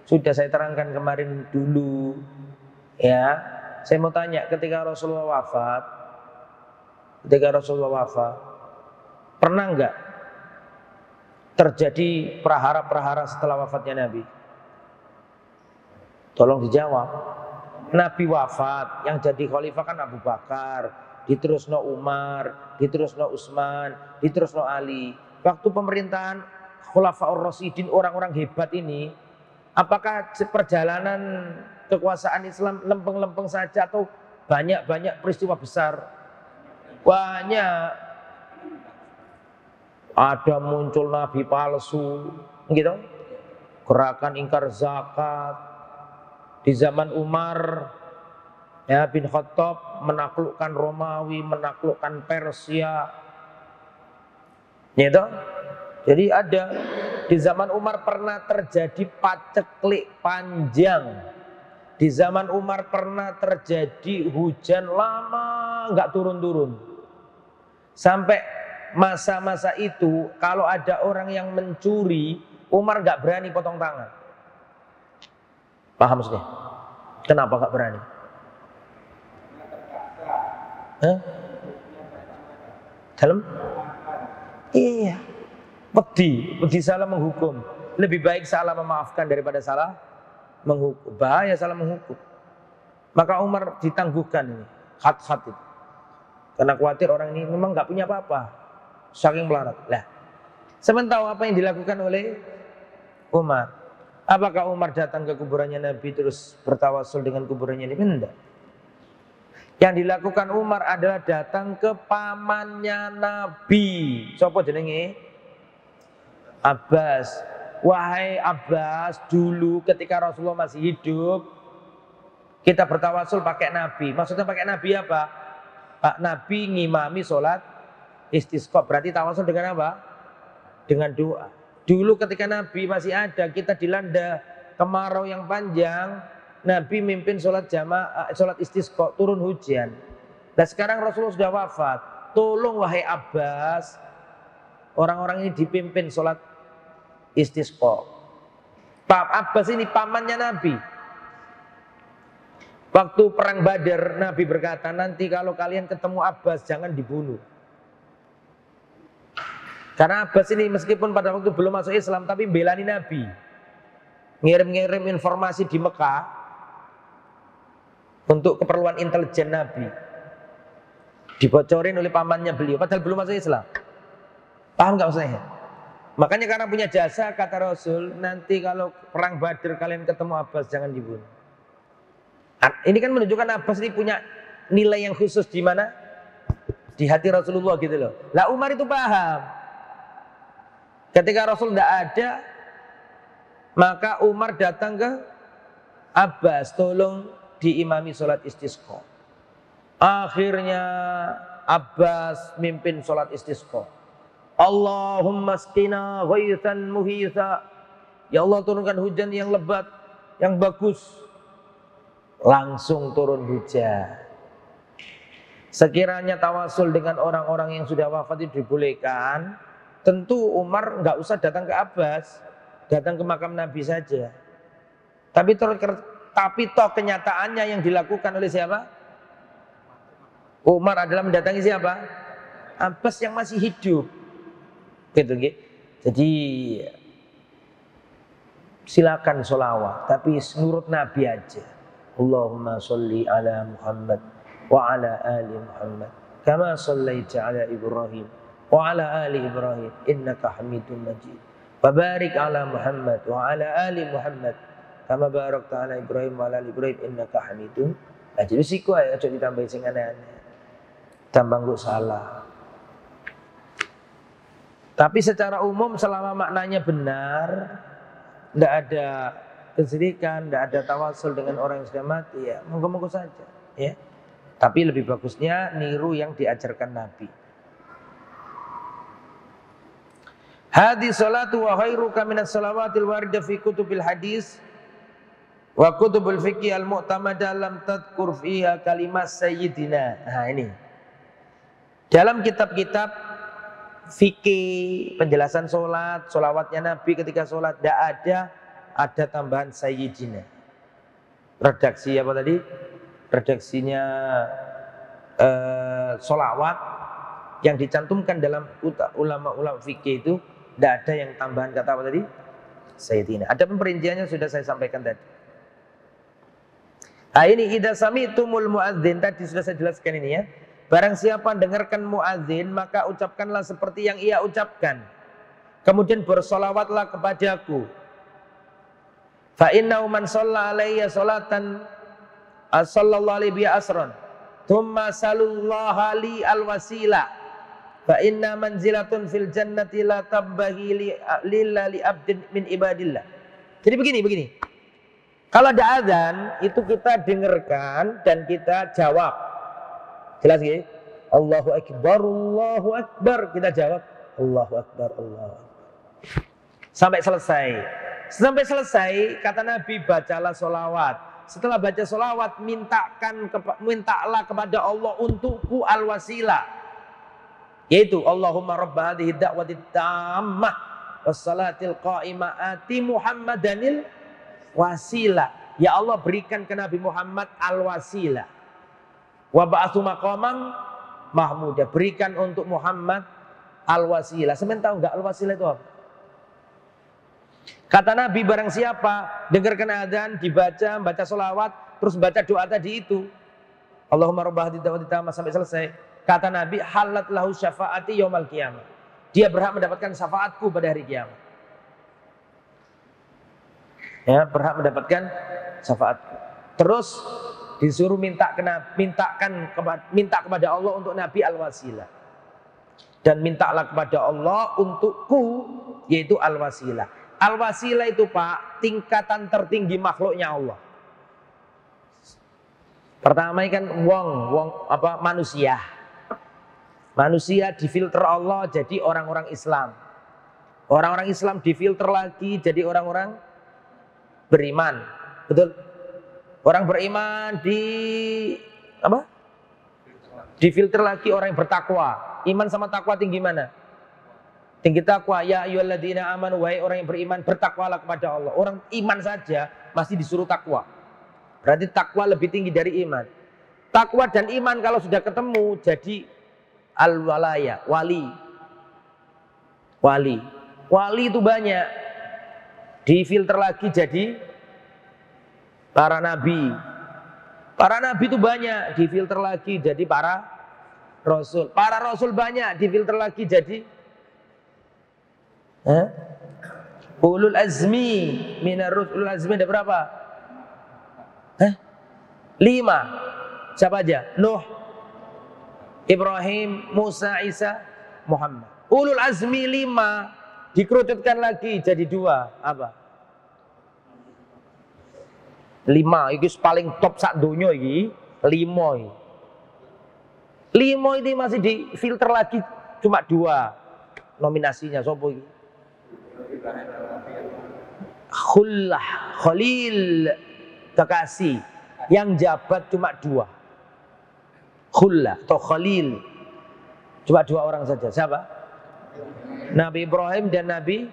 [SPEAKER 2] Sudah saya terangkan kemarin dulu. Ya, saya mau tanya, ketika Rasulullah wafat, pernah enggak terjadi prahara-prahara setelah wafatnya Nabi? Tolong dijawab. Nabi wafat, yang jadi khalifah kan Abu Bakar, diterusno Umar, diterusno Utsman, diterusno Ali. Waktu pemerintahan Khulafaur Rasyidin, orang-orang hebat ini, apakah perjalanan kekuasaan Islam lempeng-lempeng saja atau banyak-banyak peristiwa besar? Banyak. Ada muncul nabi palsu, gitu. Gerakan ingkar zakat. Di zaman Umar ya, bin Khattab menaklukkan Romawi, menaklukkan Persia. Gitu. Jadi ada di zaman Umar pernah terjadi paceklik panjang. Di zaman Umar pernah terjadi hujan lama nggak turun-turun. Sampai masa-masa itu kalau ada orang yang mencuri, Umar nggak berani potong tangan. Paham maksudnya? Kenapa nggak berani? Hah? Dalam? Iya. Wedi salah menghukum. Lebih baik salah memaafkan daripada salah menghukum. Bahaya salah menghukum. Maka Umar ditangguhkan ini, khat-khat itu. Karena khawatir orang ini memang nggak punya apa-apa. Saking melarat. Lah, sementara apa yang dilakukan oleh Umar? Apakah Umar datang ke kuburannya Nabi terus bertawasul dengan kuburannya Nabi? Tidak. Yang dilakukan Umar adalah datang ke pamannya Nabi. Siapa jenenge? Abbas. Wahai Abbas, dulu ketika Rasulullah masih hidup, kita bertawasul pakai Nabi. Maksudnya pakai Nabi apa? Pak Nabi ngimami sholat istisqa. Berarti tawasul dengan apa? Dengan doa. Dulu ketika Nabi masih ada, kita dilanda kemarau yang panjang, Nabi mimpin sholat jamaah, sholat istisqa, turun hujan. Nah sekarang Rasulullah sudah wafat. Tolong wahai Abbas, orang-orang ini dipimpin sholat istisqa. Pak Abbas ini pamannya Nabi. Waktu perang Badar, Nabi berkata, nanti kalau kalian ketemu Abbas jangan dibunuh. Karena Abbas ini meskipun pada waktu belum masuk Islam, tapi belani Nabi. Ngirim-ngirim informasi di Mekah untuk keperluan intelijen Nabi. Dibocorin oleh pamannya beliau, padahal belum masuk Islam. Paham gak maksudnya? Makanya karena punya jasa, kata Rasul, nanti kalau perang Badar kalian ketemu Abbas jangan dibunuh. Ini kan menunjukkan Abbas ini punya nilai yang khusus di mana? Di hati Rasulullah gitu loh. Lah Umar itu paham. Ketika Rasul tidak ada, maka Umar datang ke Abbas, tolong diimami sholat istisqa. Akhirnya Abbas mimpin sholat istisqa. Allahumma asqina ghaithan muhitha. Ya Allah turunkan hujan yang lebat, yang bagus. Langsung turun hujan. Sekiranya tawasul dengan orang-orang yang sudah wafat itu dibolehkan, tentu Umar nggak usah datang ke Abbas, datang ke makam Nabi saja. Tapi toh kenyataannya yang dilakukan oleh siapa? Umar adalah mendatangi siapa? Abbas yang masih hidup. Gitu, gitu. Jadi silakan sholawat, tapi nurut Nabi aja. Allahumma sholli ala Muhammad wa ala ali Muhammad kama shallaita ala Ibrahim wa ala ali Ibrahim innaka Hamidum Majid. Wa barik ala Muhammad wa ala ali Muhammad kama barakta ala Ibrahim wa ala ali Ibrahim innaka Hamidum Majid. Risiko aja ditambahin sing aneh-aneh. Tambah nggak salah. Tapi secara umum selama maknanya benar, tidak ada kesedihan, tidak ada tawasul dengan orang yang sudah mati, ya monggo-monggo saja, ya. Tapi lebih bagusnya niru yang diajarkan Nabi. Hadis salatu wa khairuka minas salawatil waridah fi kutubil hadis wa kutubul fiqh al mu'tamadah lam tadhkur fiha kalimat sayyidina. Nah ini. Dalam kitab-kitab fikih penjelasan sholat, sholawatnya Nabi ketika sholat tidak ada tambahan sayyidina. Redaksi apa tadi? Redaksinya sholawat yang dicantumkan dalam ulama-ulama fikih itu tidak ada yang tambahan kata apa tadi? Sayyidina. Ada perinciannya sudah saya sampaikan tadi. Nah ini idza sami'tumul muadzin, tadi sudah saya jelaskan ini ya. Barang siapa dengarkan muadzin, maka ucapkanlah seperti yang ia ucapkan. Kemudian bersolawatlah kepadaku. Fa innahu man shalla alayya salatan sallallahu alaihi asran thumma sallallaha li alwasila fa inna manzilatun fil jannati la tabbahi li abdin min ibadillah. Jadi begini. Kalau ada azan itu kita dengarkan dan kita jawab. Jelas ya? Allahu akbar, Allahu akbar. Kita jawab Allahu akbar, Allahu akbar. Sampai selesai kata Nabi bacalah sholawat. Setelah baca sholawat mintalah kepada Allah untukku al-wasilah. Yaitu Allahumma rabba hadhihi da'wati tammah wassalatil qa'imah ati Muhammadanil wasilah. Ya Allah berikan ke Nabi Muhammad al-wasilah. Wa ba'atsu maqamam mahmudah. Berikan untuk Muhammad al-wasilah. Semen tahu enggak al-wasilah itu apa? Kata Nabi barang siapa dengarkan adzan, baca sholawat, terus baca doa tadi itu. Allahumma rabbah hadhihi sampai selesai. Kata Nabi halat lahu syafaati yaumal qiyamah. Dia berhak mendapatkan syafaatku pada hari kiamat. Ya, berhak mendapatkan syafaatku. Terus Disuruh minta kepada Allah untuk Nabi al-wasilah. Dan mintalah kepada Allah untukku, yaitu al-wasilah. Al-wasilah itu Pak, tingkatan tertinggi makhluknya Allah. Pertama kan manusia. Manusia difilter Allah jadi orang-orang Islam. Orang-orang Islam difilter lagi jadi orang-orang beriman. Betul? Orang beriman difilter lagi orang yang bertakwa. Iman sama takwa tinggi mana? Tinggi takwa. Ya ayyuhalladzina amanu, wahai orang yang beriman, bertakwalah kepada Allah. Orang iman saja masih disuruh takwa. Berarti takwa lebih tinggi dari iman. Takwa dan iman kalau sudah ketemu jadi al-walaya, wali. Wali. Wali itu banyak. Difilter lagi jadi para nabi. Para nabi itu banyak. Difilter lagi jadi para rasul. Para rasul banyak. Difilter lagi jadi ulul azmi minar rusul. Ulul azmi ada berapa? 5. Siapa aja? Nuh, Ibrahim, Musa, Isa, Muhammad. Ulul azmi 5 dikerucutkan lagi jadi 2. Apa? 5 iki paling top sak donya iki. 5 iki. 5 ini masih difilter lagi cuma 2 nominasinya. Sopo iki? Khalil, kekasih yang jabat cuma 2. Khullah atau Khalil cuma 2 orang saja. Siapa? Nabi Ibrahim dan Nabi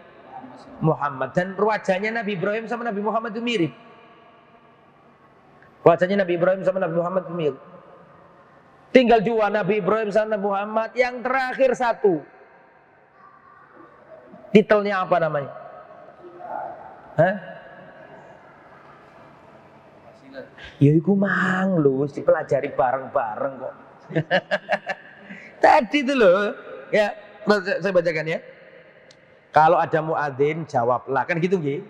[SPEAKER 2] Muhammad. Dan wajahnya Nabi Ibrahim sama Nabi Muhammad itu mirip. Wajahnya Nabi Ibrahim sama Nabi Muhammad itu mirip. Tinggal 2, Nabi Ibrahim sama Nabi Muhammad. Yang terakhir 1. Titelnya apa namanya? Ya iku mang lho, wis dipelajari bareng-bareng kok. Tadi itu loh, ya saya bacakan ya. Kalau ada muadzin jawablah, kan gitu nggih.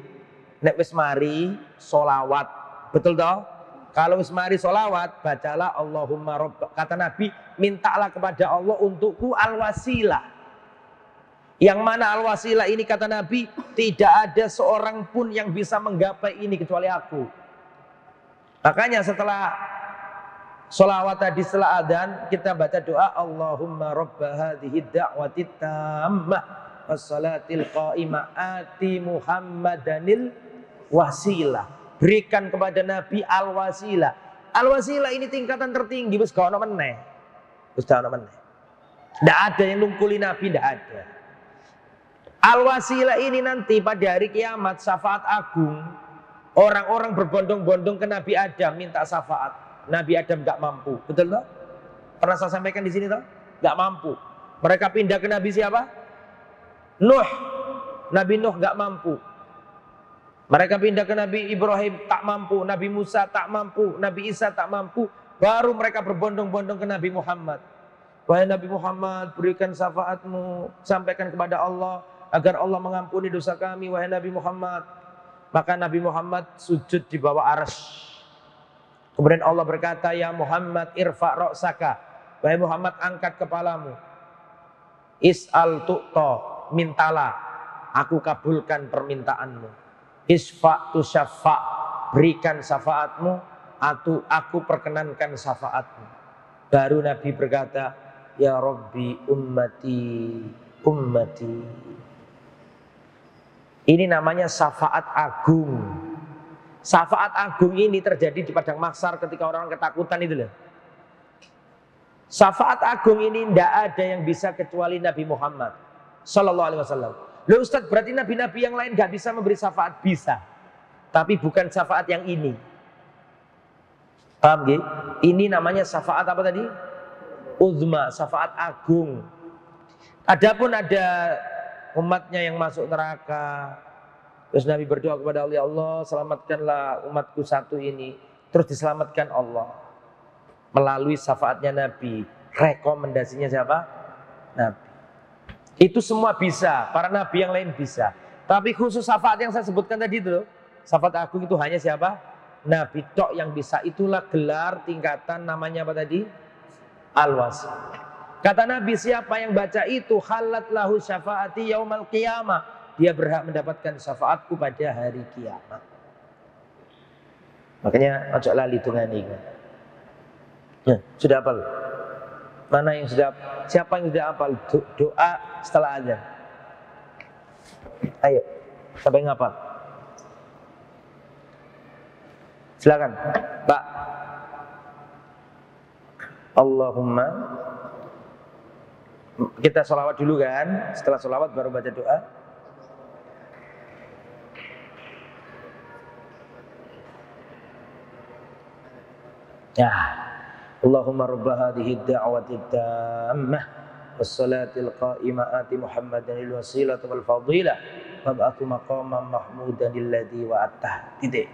[SPEAKER 2] Nek wis mari sholawat, betul toh? Kalau wis mari sholawat, bacalah Allahumma rabb. Kata Nabi, mintalah kepada Allah untukku al-wasilah. Yang mana al-wasilah ini kata Nabi, tidak ada seorang pun yang bisa menggapai ini kecuali aku. Makanya setelah sholawat tadi, setelah adzan kita baca doa Allahumma rabba hadhihi da'wati tammah wassalatil qa'imah ati Muhammadanil wasilah. Berikan kepada Nabi al-wasilah. Al-wasilah ini tingkatan tertinggi, wis gak ono meneh. Wis gak ono meneh. Enggak ada yang nungkuli Nabi, enggak ada. Al-wasilah ini nanti pada hari kiamat syafaat agung. Orang-orang berbondong-bondong ke Nabi Adam minta syafaat. Nabi Adam gak mampu, betul toh? Pernah saya sampaikan di sini toh? Gak mampu. Mereka pindah ke Nabi siapa? Nuh. Nabi Nuh gak mampu. Mereka pindah ke Nabi Ibrahim tak mampu, Nabi Musa tak mampu, Nabi Isa tak mampu. Baru mereka berbondong-bondong ke Nabi Muhammad. Wahai Nabi Muhammad, berikan syafaatmu, sampaikan kepada Allah agar Allah mengampuni dosa kami, wahai Nabi Muhammad. Maka Nabi Muhammad sujud di bawah arsy. Kemudian Allah berkata, ya Muhammad irfa' ra'saka. Wahai Muhammad, angkat kepalamu. Is'al tu'ta, mintalah, aku kabulkan permintaanmu. Isfa' tu syafa', berikan syafaatmu, atau aku perkenankan syafaatmu. Baru Nabi berkata, ya Rabbi ummati, ummati. Ini namanya syafaat agung. Syafaat agung ini terjadi di padang mahsyar ketika orang ketakutan itu loh. Syafaat agung ini tidak ada yang bisa kecuali Nabi Muhammad Sallallahu Alaihi Wasallam. Loh Ustaz, berarti nabi-nabi yang lain gak bisa memberi syafaat? Bisa, tapi bukan syafaat yang ini. Paham gak? Ini namanya syafaat apa tadi? Uzma, syafaat agung. Adapun ada umatnya yang masuk neraka, terus Nabi berdoa kepada Allah, ya Allah selamatkanlah umatku satu ini. Terus diselamatkan Allah melalui syafaatnya Nabi. Rekomendasinya siapa? Nabi. Itu semua bisa, para nabi yang lain bisa. Tapi khusus syafaat yang saya sebutkan tadi itu, syafaat agung itu hanya siapa? Nabi tok yang bisa, itulah gelar tingkatan namanya apa tadi? Al-wasi. Kata Nabi, siapa yang baca itu halat lahu syafaati yaumal qiyamah, dia berhak mendapatkan syafaatku pada hari kiamat. Makanya ojo lali dungane iki. Ya, sudah hafal? Mana yang sudah? Siapa yang sudah hafal doa setelah azan? Ayo, siapa yang hafal? Silakan, Pak. Allahumma, kita sholawat dulu kan? Setelah sholawat baru baca doa. Ya, Allahumma rabba hadhihi ad-da'wati tammah was-salatil qa'imah ati Muhammadan al-wasilata wal fadilah wab'athu maqaman mahmudan alladhi wa'attah. Titik.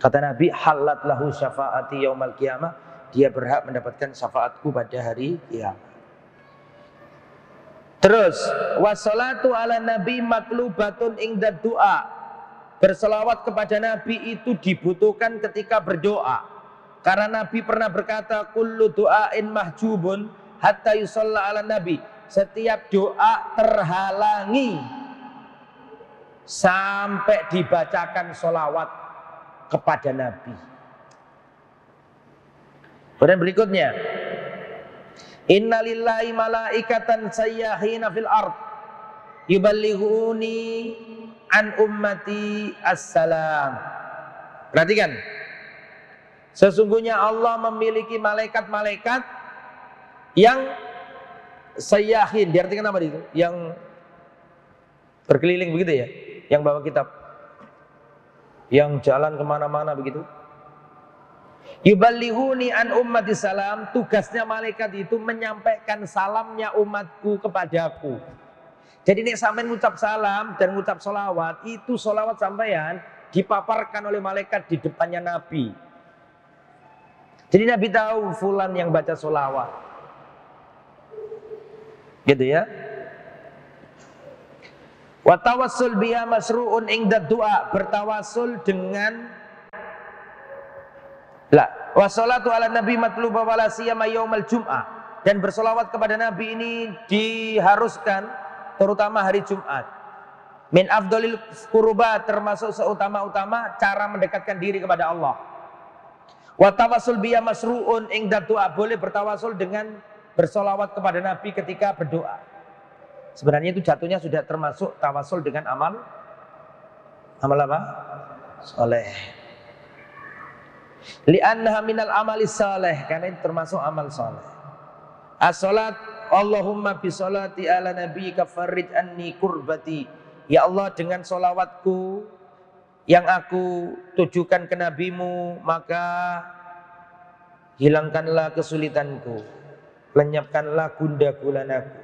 [SPEAKER 2] Kata Nabi, halat lahu syafaati yaumal qiyamah, dia berhak mendapatkan syafaatku pada hari kiamat. Terus, wassalatu ala nabi matlubatun ingda du'a. Berselawat kepada Nabi itu dibutuhkan ketika berdoa. Karena Nabi pernah berkata, kullu du'ain mahjubun hatta yusalla ala nabi. Setiap doa terhalangi sampai dibacakan sholawat kepada Nabi. Kemudian berikutnya, innalillahi malaikatan sayyahina fil ard yuballighuni an ummati assalam. Perhatikan, sesungguhnya Allah memiliki malaikat-malaikat yang sayyahin, diartikan apa itu? Yang berkeliling begitu ya, yang bawa kitab, yang jalan kemana-mana begitu. Yuballighuni an ummati salam, tugasnya malaikat itu menyampaikan salamnya umatku kepadaku. Jadi nek sampean ngucap salam dan ngucap sholawat, itu sholawat sampean dipaparkan oleh malaikat di depannya Nabi. Jadi Nabi tahu fulan yang baca sholawat, gitu ya. Wa tawassul biya masru'un ingda du'a, bertawasul dengan wassalatu ala nabi matluba wala siyama yaumal jum'ah, dan bersolawat kepada Nabi ini diharuskan terutama hari Jumat. Min afdolil qurba, termasuk seutama-utama cara mendekatkan diri kepada Allah. Wa tawassul biya masru'un ingda du'a, boleh bertawasul dengan bersolawat kepada Nabi ketika berdoa. Sebenarnya itu jatuhnya sudah termasuk tawasul dengan amal apa? Soleh. Li'annaha minal amali saleh, karena itu termasuk amal saleh. As-salat, Allahumma bisolati ala nabiyyika farrij anni kurbati. Ya Allah, dengan solawatku yang aku tujukan ke nabimu, maka hilangkanlah kesulitanku, lenyapkanlah gundah gulanaku.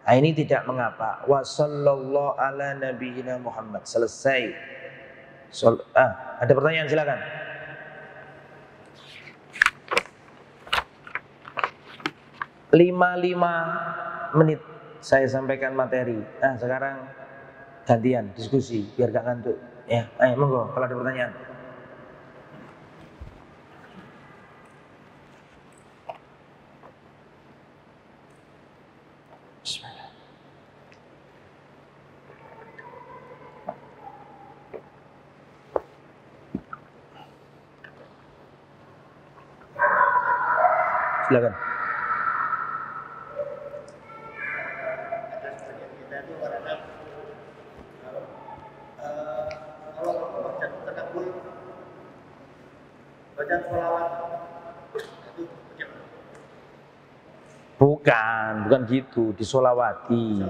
[SPEAKER 2] Nah, ini tidak mengapa. Wa sallallahu ala nabiyyina Muhammad. Selesai. Ada pertanyaan, silakan. Lima menit saya sampaikan materi. Nah, sekarang gantian diskusi biar gak ngantuk. Ya, ayo monggo kalau ada pertanyaan. Bismillah. Silakan. Bukan gitu, disolawati.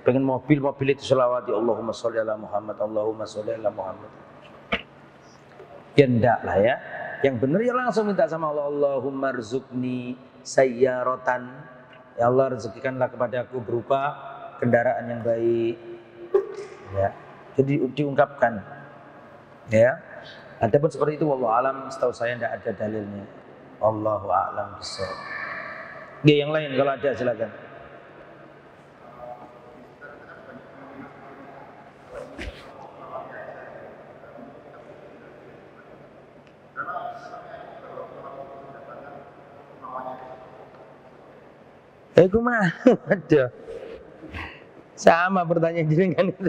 [SPEAKER 2] pengen mobil itu solawati, Allahumma sholli ala Muhammad, Allahumma sholli ala Muhammad. Ya enggak lah ya. Yang benar ya langsung minta sama Allah, Allahumma rzuqni sayyaratan. Ya Allah, rezekikanlah kepadaku berupa kendaraan yang baik. Ya. Jadi diungkapkan. Ya. Adapun seperti itu wallahu alam, setahu saya tidak ada dalilnya. Allahu a'lam bishawab. Ya, yang lain kalau ada silakan. Iku mah, aduh. Sama pertanyaan jenengan itu.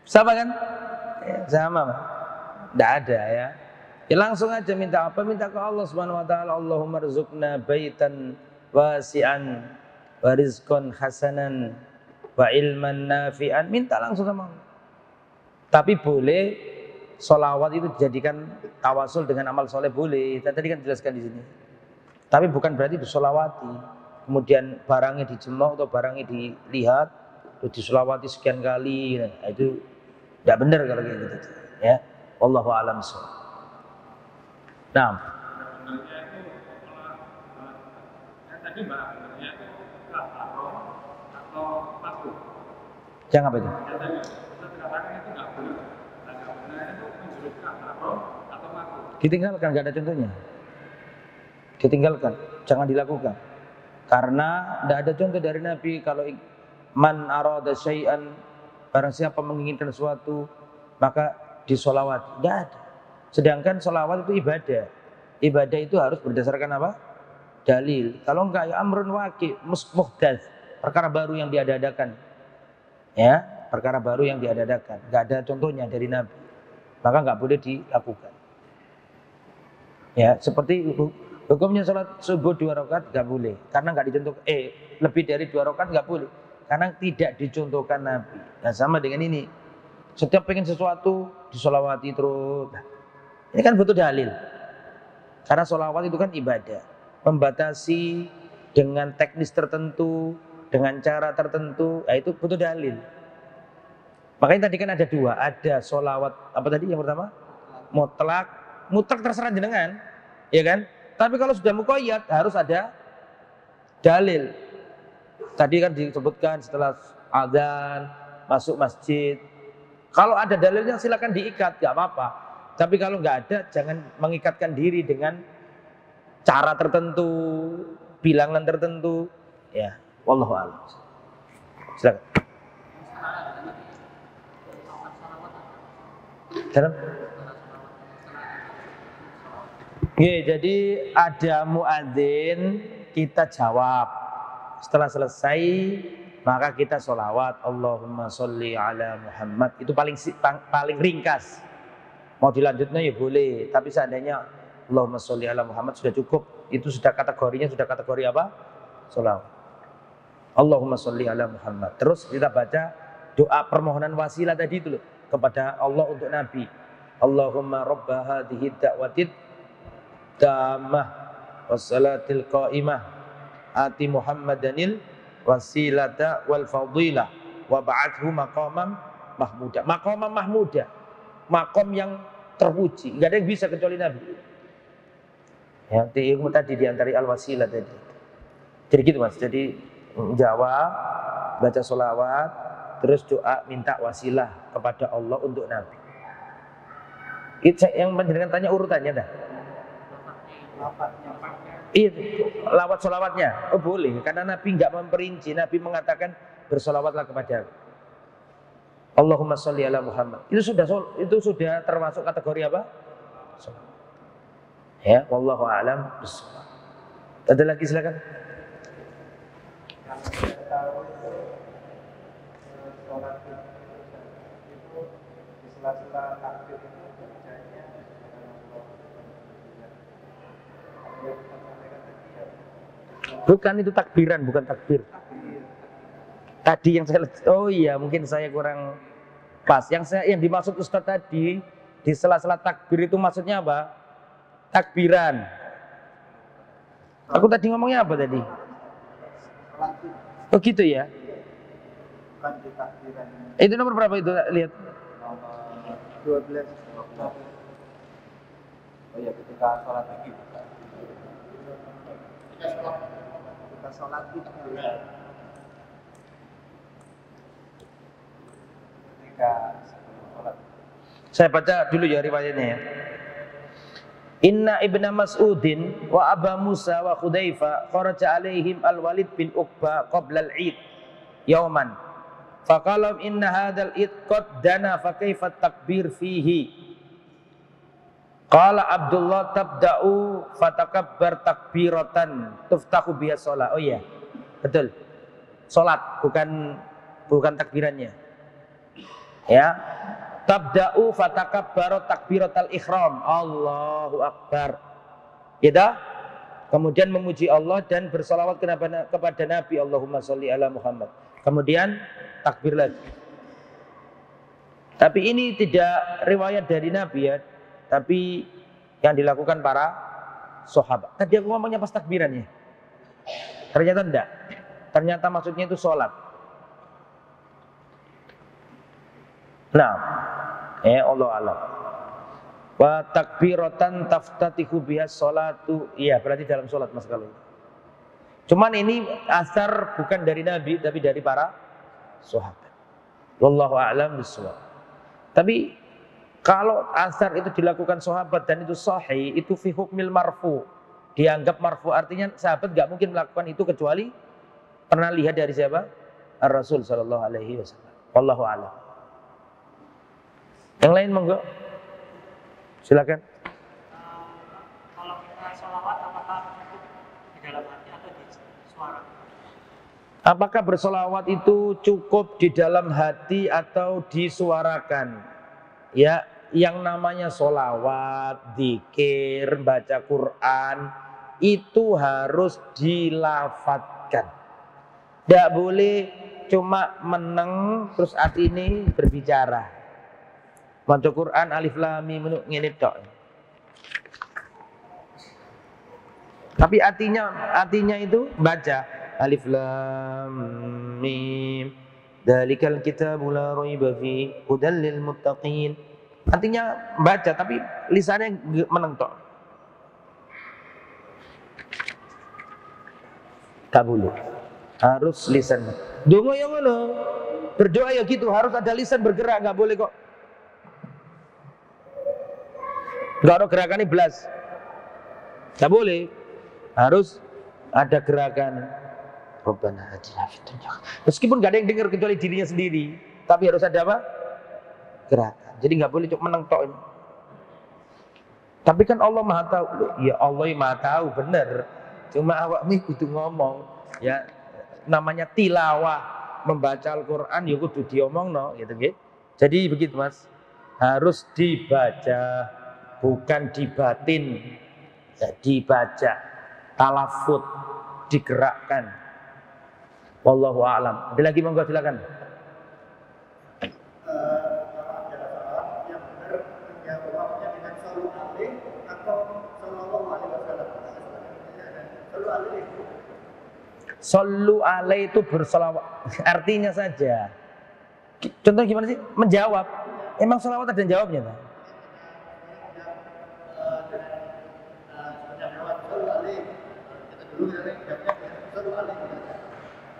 [SPEAKER 2] Sama kan? Ya, sama, Pak. Tidak ada ya. Ya langsung aja minta apa? Minta ke Allah Subhanahu wa taala, Allahumma rzuqna baitan wasi'an wa rizqan hasanan wa ilman nafi'an. Minta langsung sama Allah. Tapi boleh sholawat itu dijadikan tawasul dengan amal soleh, boleh. Tadi kan dijelaskan di sini. Tapi bukan berarti disolawati. Kemudian barangnya dijemuk atau barangnya dilihat, terus disolawati sekian kali. Nah, itu tidak benar kalau kayak gitu. Ya, wallahu a'lam bishawab. Nah,
[SPEAKER 3] Sebenarnya itu kalau yang tadi Mbak, sebenarnya itu haram atau makruh.
[SPEAKER 2] jangan apa itu?
[SPEAKER 3] Yang tadi Ustaz katakan itu nggak benar. Nah, nggak benar itu menjurus ke haram atau makruh.
[SPEAKER 2] Ditinggalkan, nggak ada contohnya. Ditinggalkan, jangan dilakukan. Karena tidak ada contoh dari Nabi kalau man arada syai'an, barang siapa menginginkan sesuatu maka disolawat. Tidak ada. Sedangkan solawat itu ibadah. Ibadah itu harus berdasarkan apa? Dalil. Kalau enggak ya amrun waqi, muhdats, perkara baru yang diadakan. Ya, perkara baru yang diadakan. Enggak ada contohnya dari Nabi. Maka enggak boleh dilakukan. Ya, seperti hukumnya sholat subuh 2 rakaat enggak boleh. Karena enggak dicontohkan lebih dari 2 rakaat enggak boleh. Karena tidak dicontohkan Nabi. Nah, sama dengan ini. Setiap pengen sesuatu disolawati terus. Nah, ini kan butuh dalil. Karena sholawat itu kan ibadah. Membatasi dengan teknis tertentu, dengan cara tertentu, itu butuh dalil. Makanya tadi kan ada dua. Ada sholawat, apa tadi yang pertama? Mutlak. Mutlak terserah jenengan. Ya kan? Tapi kalau sudah muqayyad harus ada dalil. Tadi kan disebutkan setelah azan, masuk masjid. Kalau ada dalilnya silakan diikat, gak apa-apa. Tapi kalau nggak ada, jangan mengikatkan diri dengan cara tertentu, bilangan tertentu. Ya, wallahu a'lam. Silakan. Dalam? Oke, jadi ada muadzin, kita jawab. Setelah selesai, maka kita sholawat. Allahumma sholli ala Muhammad. Itu paling ringkas. Mau dilanjutnya ya boleh, tapi seandainya Allahumma sholli ala Muhammad sudah cukup. Itu sudah kategorinya, sudah kategori apa? Sholawat. Allahumma sholli ala Muhammad. Terus kita baca doa permohonan wasilah tadi itu loh, kepada Allah untuk Nabi. Allahumma rabba hadhihi da'watid tamah wassalatil qa'imah ati Muhammadanil wasilata wal fadilah wa ba'athu maqamam mahmuda. Maqamam mahmuda, makom yang terpuji, nggak ada yang bisa kecuali Nabi. Ya, itu tadi diantara al-wasilah tadi. Jadi gitu Mas. Jadi jawab, baca sholawat, terus doa minta wasilah kepada Allah untuk Nabi. Itu yang menjadikan tanya urutannya dah. Lawat sholawatnya, boleh, karena Nabi nggak memperinci. Nabi mengatakan bersolawatlah kepada Allahumma sholli ala Muhammad. Itu sudah termasuk kategori apa? Ya, wallahu a'lam bishawab. Ada lagi silakan. Bukan, itu takbiran, bukan takbir. Tadi yang saya, oh iya mungkin saya kurang pas. Yang dimaksud Ustadz tadi di sela-sela takbir itu maksudnya apa? Takbiran. Aku tadi ngomongnya apa tadi? Oh gitu ya. Itu nomor berapa itu? Lihat.
[SPEAKER 3] 12. Oh iya, ketika sholat id. Ketika sholat id.
[SPEAKER 2] Saya baca dulu ya riwayatnya ya. Inna ibna Mas'udin wa Aba Musa wa Khudaifa kharaja alaihim al-Walid bin Uqba qabla al-Eid yawman. Faqala inna hadzal Eid qad dana fa kaifa takbir fihi. Qala Abdullah tabda'u fatakabbar takbiratan tuftahu biha shalah. Oh iya. Betul. Salat bukan takbirannya. Ya. Tabda'u fatakabbar takbiratal ihram. Allahu akbar. Gitu. Kemudian memuji Allah dan bersalawat kepada Nabi, Allahumma sholli ala Muhammad. Kemudian takbir lagi. Tapi ini tidak riwayat dari Nabi ya, tapi yang dilakukan para sahabat. Tadi aku ngomongnya pas takbirannya. Ternyata enggak. Ternyata maksudnya itu sholat. Nah, Allah alam. Wa takbiratan taftatihu biha sholatu. Iya, berarti dalam sholat mas kalau. Cuman ini asar bukan dari Nabi tapi dari para sahabat. Wallahu a'lam bishawab. Tapi kalau asar itu dilakukan sahabat dan itu sahih, itu fi hukmil marfu. Dianggap marfu, artinya sahabat nggak mungkin melakukan itu kecuali pernah lihat dari siapa? Ar-Rasul sallallahu alaihi wasallam. Wallahu a'lam. Yang lain monggo. Silakan.
[SPEAKER 4] Kalau kita sholawat apakah cukup di dalam hati atau di suara?
[SPEAKER 2] Apakah bersolawat itu cukup di dalam hati atau disuarakan? Ya, yang namanya solawat, zikir, baca Quran itu harus dilafatkan. Tidak boleh cuma meneng terus hati ini berbicara. Baca Quran alif lam mim ngene tok. Tapi artinya itu baca alif lam mim dzalikal kitabul la raiba fi hudal lil muttaqin. Artinya baca tapi lisannya meneng tok. Tak boleh. Harus lisan. Donga yang ngono. Berdoa ya gitu, harus ada lisan bergerak, enggak boleh kok. Enggak ada gerakannya belas. Enggak boleh. Harus ada gerakan. Rabbana atina fid dunya. Meskipun enggak ada yang dengar kecuali dirinya sendiri, tapi harus ada apa? Gerakan. Jadi enggak boleh cuma meneng tok ini. Tapi kan Allah Maha tahu. Ya Allah yang Maha tahu, bener. Cuma awakmu kudu ngomong, ya namanya tilawah, membaca Al-Qur'an ya kudu diomongno gitu nggih. Jadi begitu Mas. Harus dibaca, bukan dibatin. Ya, dibaca, talafut, digerakkan. Wallahu a'lam. Ada lagi monggo silakan. Sallu alaihi itu bersolawat, artinya saja. Contoh gimana sih? Menjawab. Emang solawat ada jawabnya tak?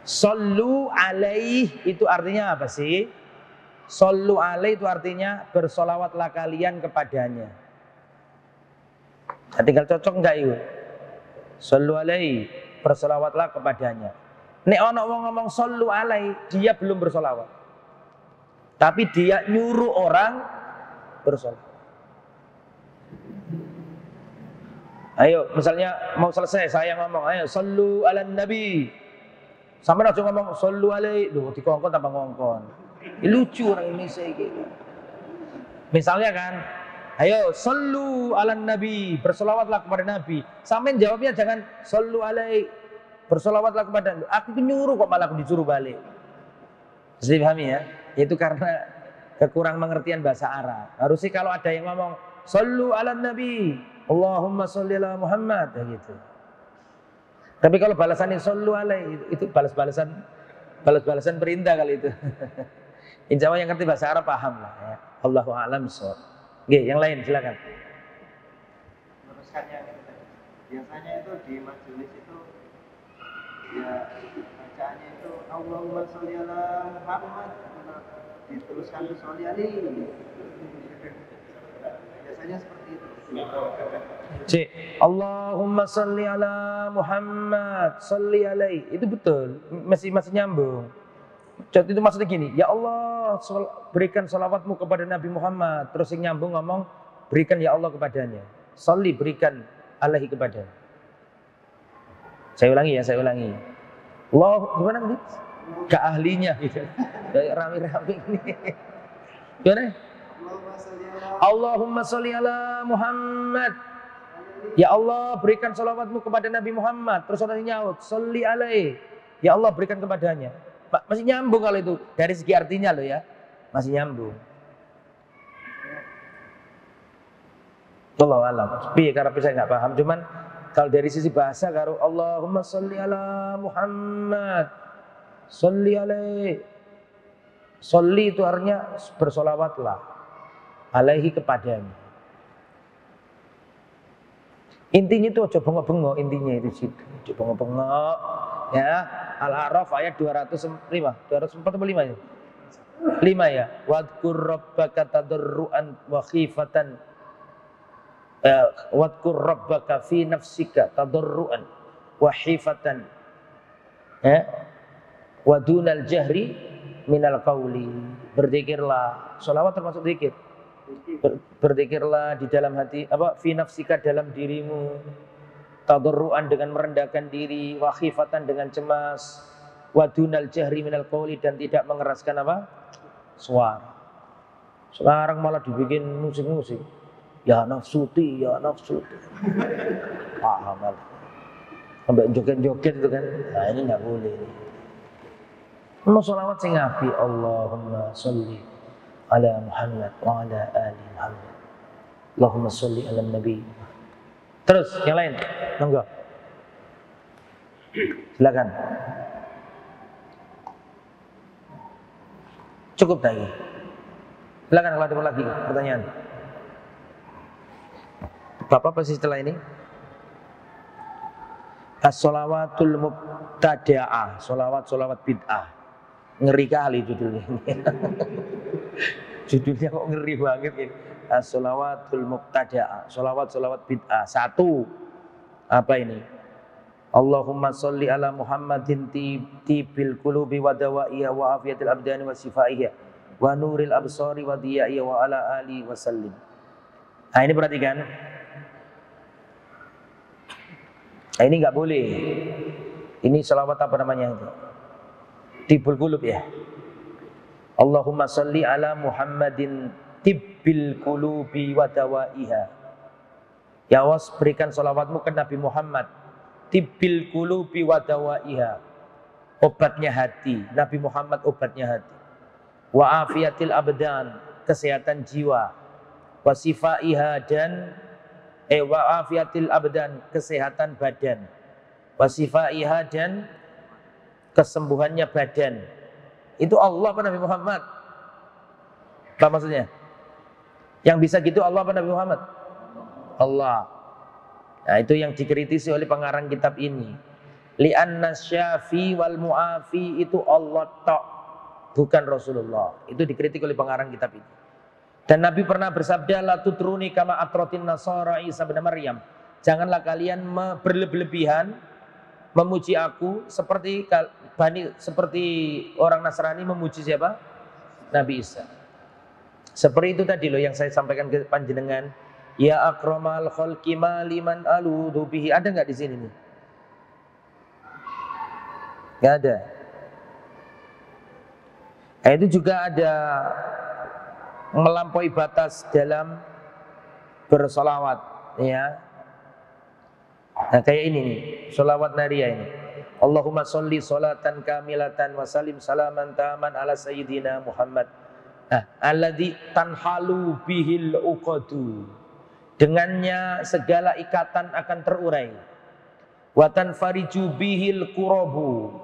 [SPEAKER 2] Sallu alaihi itu artinya apa sih? Sallu alaihi itu artinya bersolawatlah kalian kepadanya. Nah, tinggal cocok enggak itu? Sallu alaihi, bersolawatlah kepadanya. Nek ono wong ngomong sallu alaihi, dia belum bersolawat. Tapi dia nyuruh orang bersolawat. Ayo, misalnya mau selesai saya ngomong, ayo sallu ala nabi. Sampai langsung ngomong sallu alaihi, loh dikongkon tambah ngongkon. Lucu orang Indonesia gitu. Misalnya kan, ayo sallu ala nabi, bersolawatlah kepada nabi. Sampai jawabnya jangan sallu alaihi, bersolawatlah kepada. Aku nyuruh kok malah aku disuruh balik. Bisa dipahami ya? Itu karena kekurang mengertian bahasa Arab. Harusnya kalau ada yang ngomong sallu ala nabi, Allahumma sholli ala Muhammad, ya gitu. Tapi kalau balasannya sallu alaihi, itu balas-balasan perintah kali itu. Insya Allah yang ngerti bahasa Arab paham lah ya. Allahu a'lam bishawab. Oke, yang lain silakan.
[SPEAKER 4] Meneruskannya biasanya itu di majelis itu ya bacaannya itu Allahumma sholli ala Muhammad, diteruskan ke sholli alaihi. Biasanya seperti itu.
[SPEAKER 2] Allahumma sholli ala Muhammad, sholli alaihi. Itu betul, masih nyambung. Jadi itu maksudnya gini, ya Allah berikan sholawatmu kepada Nabi Muhammad. Terus yang nyambung ngomong berikan ya Allah kepadanya. Sholli, berikan alaihi kepadanya. Saya ulangi. Allah, gimana nanti? Gak ahlinya gitu. Rame-rame ini. Gimana? Allahumma sholli ala Muhammad. Ya Allah, berikan salawatmu kepada Nabi Muhammad. Terus orang nyaut, sholli alaihi. Ya Allah, berikan kepadanya. Masih nyambung kalau itu. Dari segi artinya loh ya. Masih nyambung. Wallahu alam. Tapi karena saya nggak paham. Cuman kalau dari sisi bahasa, kalau Allahumma sholli ala Muhammad. Sholli alaihi. Sholli itu artinya bersolawatlah. Alaihi kepadanya. Intinya itu aja bengok-bengok, intinya itu situ. Aja bengok-bengok. Ya, Al-A'raf ayat 245 ya. 5 ya. Wadkur rabbaka tadarruan wa khifatan. Wadkur rabbaka fi nafsika tadarruan wa khifatan. Ya. Wa dunal jahri minal qauli. Berzikirlah. Sholawat termasuk zikir. Berzikirlah di dalam hati, fi nafsika, dalam dirimu, tadarruan dengan merendahkan diri, wa khifatan dengan cemas, wa dunal jahri minal qauli, dan tidak mengeraskan suara. Sekarang malah dibikin musik-musik. Ya nafsuti. Paham malah. Sampai joget-joget itu kan. Nah, ini enggak boleh. Mau sholawat sing apik, Allahumma sholli ala Muhammad wa ala ali Muhammad. Allahumma sholli ala Nabi. Terus yang lain, monggo. Silakan. Cukup lagi. Silakan kalau ada lagi pertanyaan. Bapak pasti setelah ini. As-sholawatul mubtada'ah, solawat bid'ah. Ngeri kali judulnya. Judulnya kok ngeri banget ini. As-sholawatul mubtada'ah, solawat bid'ah. 1. Apa ini? Allahumma sholli ala Muhammadin tibil qulubi wa dawaiha wa afiyatil abdani wa sifaiha wa nuril absari wa diyaiha wa ala ali wa sallim. Nah, ini perhatikan. Nah, ini nggak boleh. Ini selawat apa namanya itu? Tibul qulub ya. Allahumma sholli ala Muhammadin tibbil qulubi wa dawaiha. Ya Allah, berikan selawatmu ke Nabi Muhammad. Tibbil qulubi wa dawaiha. Obatnya hati. Nabi Muhammad obatnya hati. Wa afiyatil abdan, kesehatan jiwa. Wa sifaiha, dan wa afiyatil abdan, kesehatan badan. Wa sifaiha, dan kesembuhannya badan. Itu Allah apa Nabi Muhammad? Apa maksudnya? Yang bisa gitu Allah apa Nabi Muhammad? Allah. Nah, itu yang dikritisi oleh pengarang kitab ini. Li'anna syafi wal mu'afi, itu Allah tok, bukan Rasulullah. Itu dikritik oleh pengarang kitab ini. Dan Nabi pernah bersabda, la tutruni kama atrotin nasara Isa bin Maryam. Janganlah kalian berlebihan memuji aku seperti orang Nasrani memuji siapa? Nabi Isa. Seperti itu tadi loh yang saya sampaikan ke panjenengan. Ya akramal khalqi maliman aludhu bihi. Ada nggak di sini nih? Nggak ada. Nah, itu juga ada melampaui batas dalam bersolawat, ya. Nah, kayak ini nih, sholawat nariyah ini. Allahumma sholli sholatan kamilatan wa salim salaman taman ala sayyidina Muhammad. Nah, alladzi tanhalu bihil uqadu. Dengannya segala ikatan akan terurai. Wa tanfariju bihil kurabu.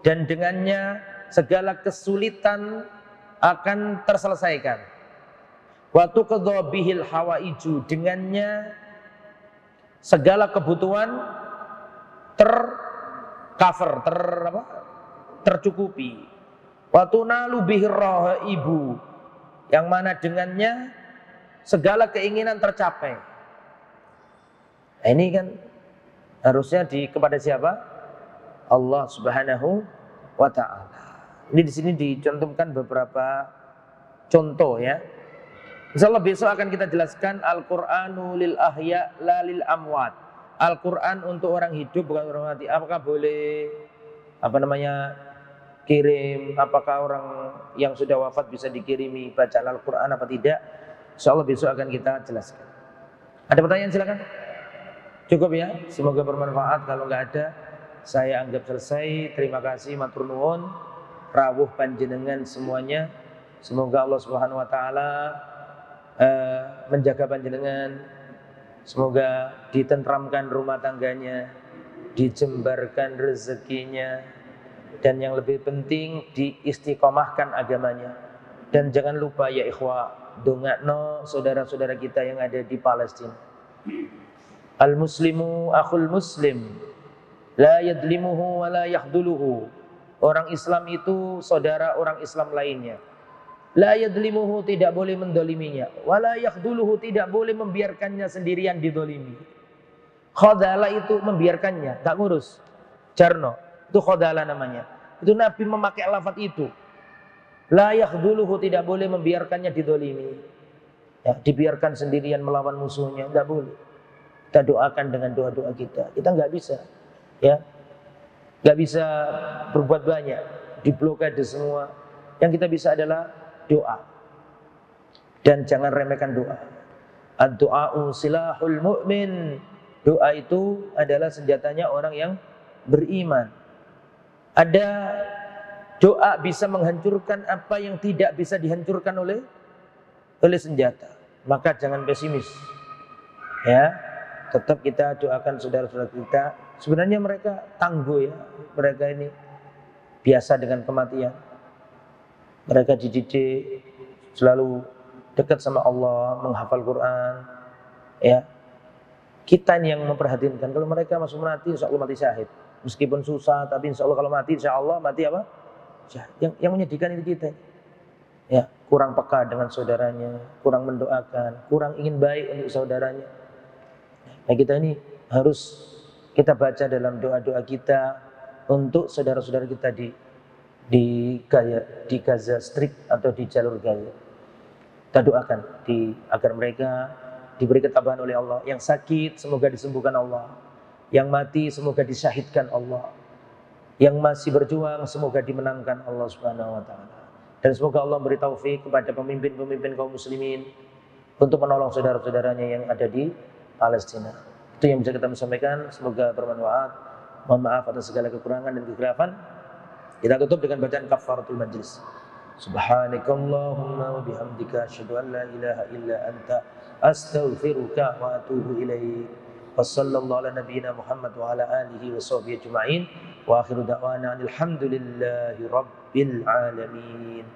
[SPEAKER 2] Dan dengannya segala kesulitan akan terselesaikan. Wa tuqadha bihil hawaiju. Dengannya segala kebutuhan tercukupi. Wa tunalu bihir rahaibu. Yang mana dengannya segala keinginan tercapai. Nah, ini kan harusnya kepada siapa? Allah Subhanahu wa ta'ala. Ini di sini dicontohkan beberapa contoh ya. Insyaallah besok akan kita jelaskan Al-Qur'anu lil ahya la lil amwat. Al-Qur'an untuk orang hidup bukan orang mati. Apakah boleh kirim? Apakah orang yang sudah wafat bisa dikirimi bacaan Al-Qur'an apa tidak? Insyaallah besok akan kita jelaskan. Ada pertanyaan silakan. Cukup ya. Semoga bermanfaat. Kalau nggak ada, saya anggap selesai. Terima kasih matur nuwun. Rawuh panjenengan semuanya. Semoga Allah Subhanahu wa taala menjaga panjenengan, semoga ditentramkan rumah tangganya, dijembarkan rezekinya, dan yang lebih penting diistiqomahkan agamanya. Dan jangan lupa ya ikhwah, dongakno saudara-saudara kita yang ada di Palestina. Al muslimu akhul muslim, la yadlimuhu wa la yakhduluhu. Orang Islam itu saudara orang Islam lainnya. La yadlimuhu, tidak boleh mendoliminya. Wala yakhduluhu, tidak boleh membiarkannya sendirian didolimi. Khadala itu membiarkannya, tak ngurus. Jarno, itu khadala namanya. Itu Nabi memakai lafaz itu. La yakhduluhu, tidak boleh membiarkannya didolimi. Ya, dibiarkan sendirian melawan musuhnya, tidak boleh. Kita doakan dengan doa-doa kita. Kita nggak bisa, ya, nggak bisa berbuat banyak, diblokade semua. Yang kita bisa adalah doa. Dan jangan remehkan doa. Ad-du'a'u silahul mu'min. Doa itu adalah senjatanya orang yang beriman. Ada doa bisa menghancurkan apa yang tidak bisa dihancurkan oleh senjata. Maka jangan pesimis. Ya, tetap kita doakan saudara-saudara kita. Sebenarnya mereka tangguh ya. Mereka ini biasa dengan kematian. Mereka dididik selalu dekat sama Allah, menghafal Quran. Ya, kita yang memperhatikan. Kalau mereka masuk mati, insya Allah mati syahid. Meskipun susah, tapi insya Allah kalau mati, insya Allah mati apa? Syahid. Yang menyedihkan itu kita. Ya, kurang peka dengan saudaranya, kurang mendoakan, kurang ingin baik untuk saudaranya. Nah, kita ini harus kita baca dalam doa-doa kita untuk saudara-saudara kita di Gaza Strip atau di jalur Gaza. Kita doakan agar mereka diberi ketabahan oleh Allah. Yang sakit semoga disembuhkan Allah. Yang mati semoga disyahidkan Allah. Yang masih berjuang semoga dimenangkan Allah Subhanahu wa taala. Dan semoga Allah beri taufik kepada pemimpin-pemimpin kaum muslimin untuk menolong saudara-saudaranya yang ada di Palestina. Itu yang bisa kita sampaikan. Semoga bermanfaat. Mohon maaf atas segala kekurangan dan kekhilafan. Kita tutup dengan bacaan kafaratul majlis. Subhanakallahumma wa bihamdika asyhadu an la ilaha illa anta astaghfiruka wa atubu ilaik. Wassallallahu ala nabiyyina Muhammad wa ala alihi wa sahbihi ajma'in. Wa akhiru da'wana alhamdulillahi rabbil alamin.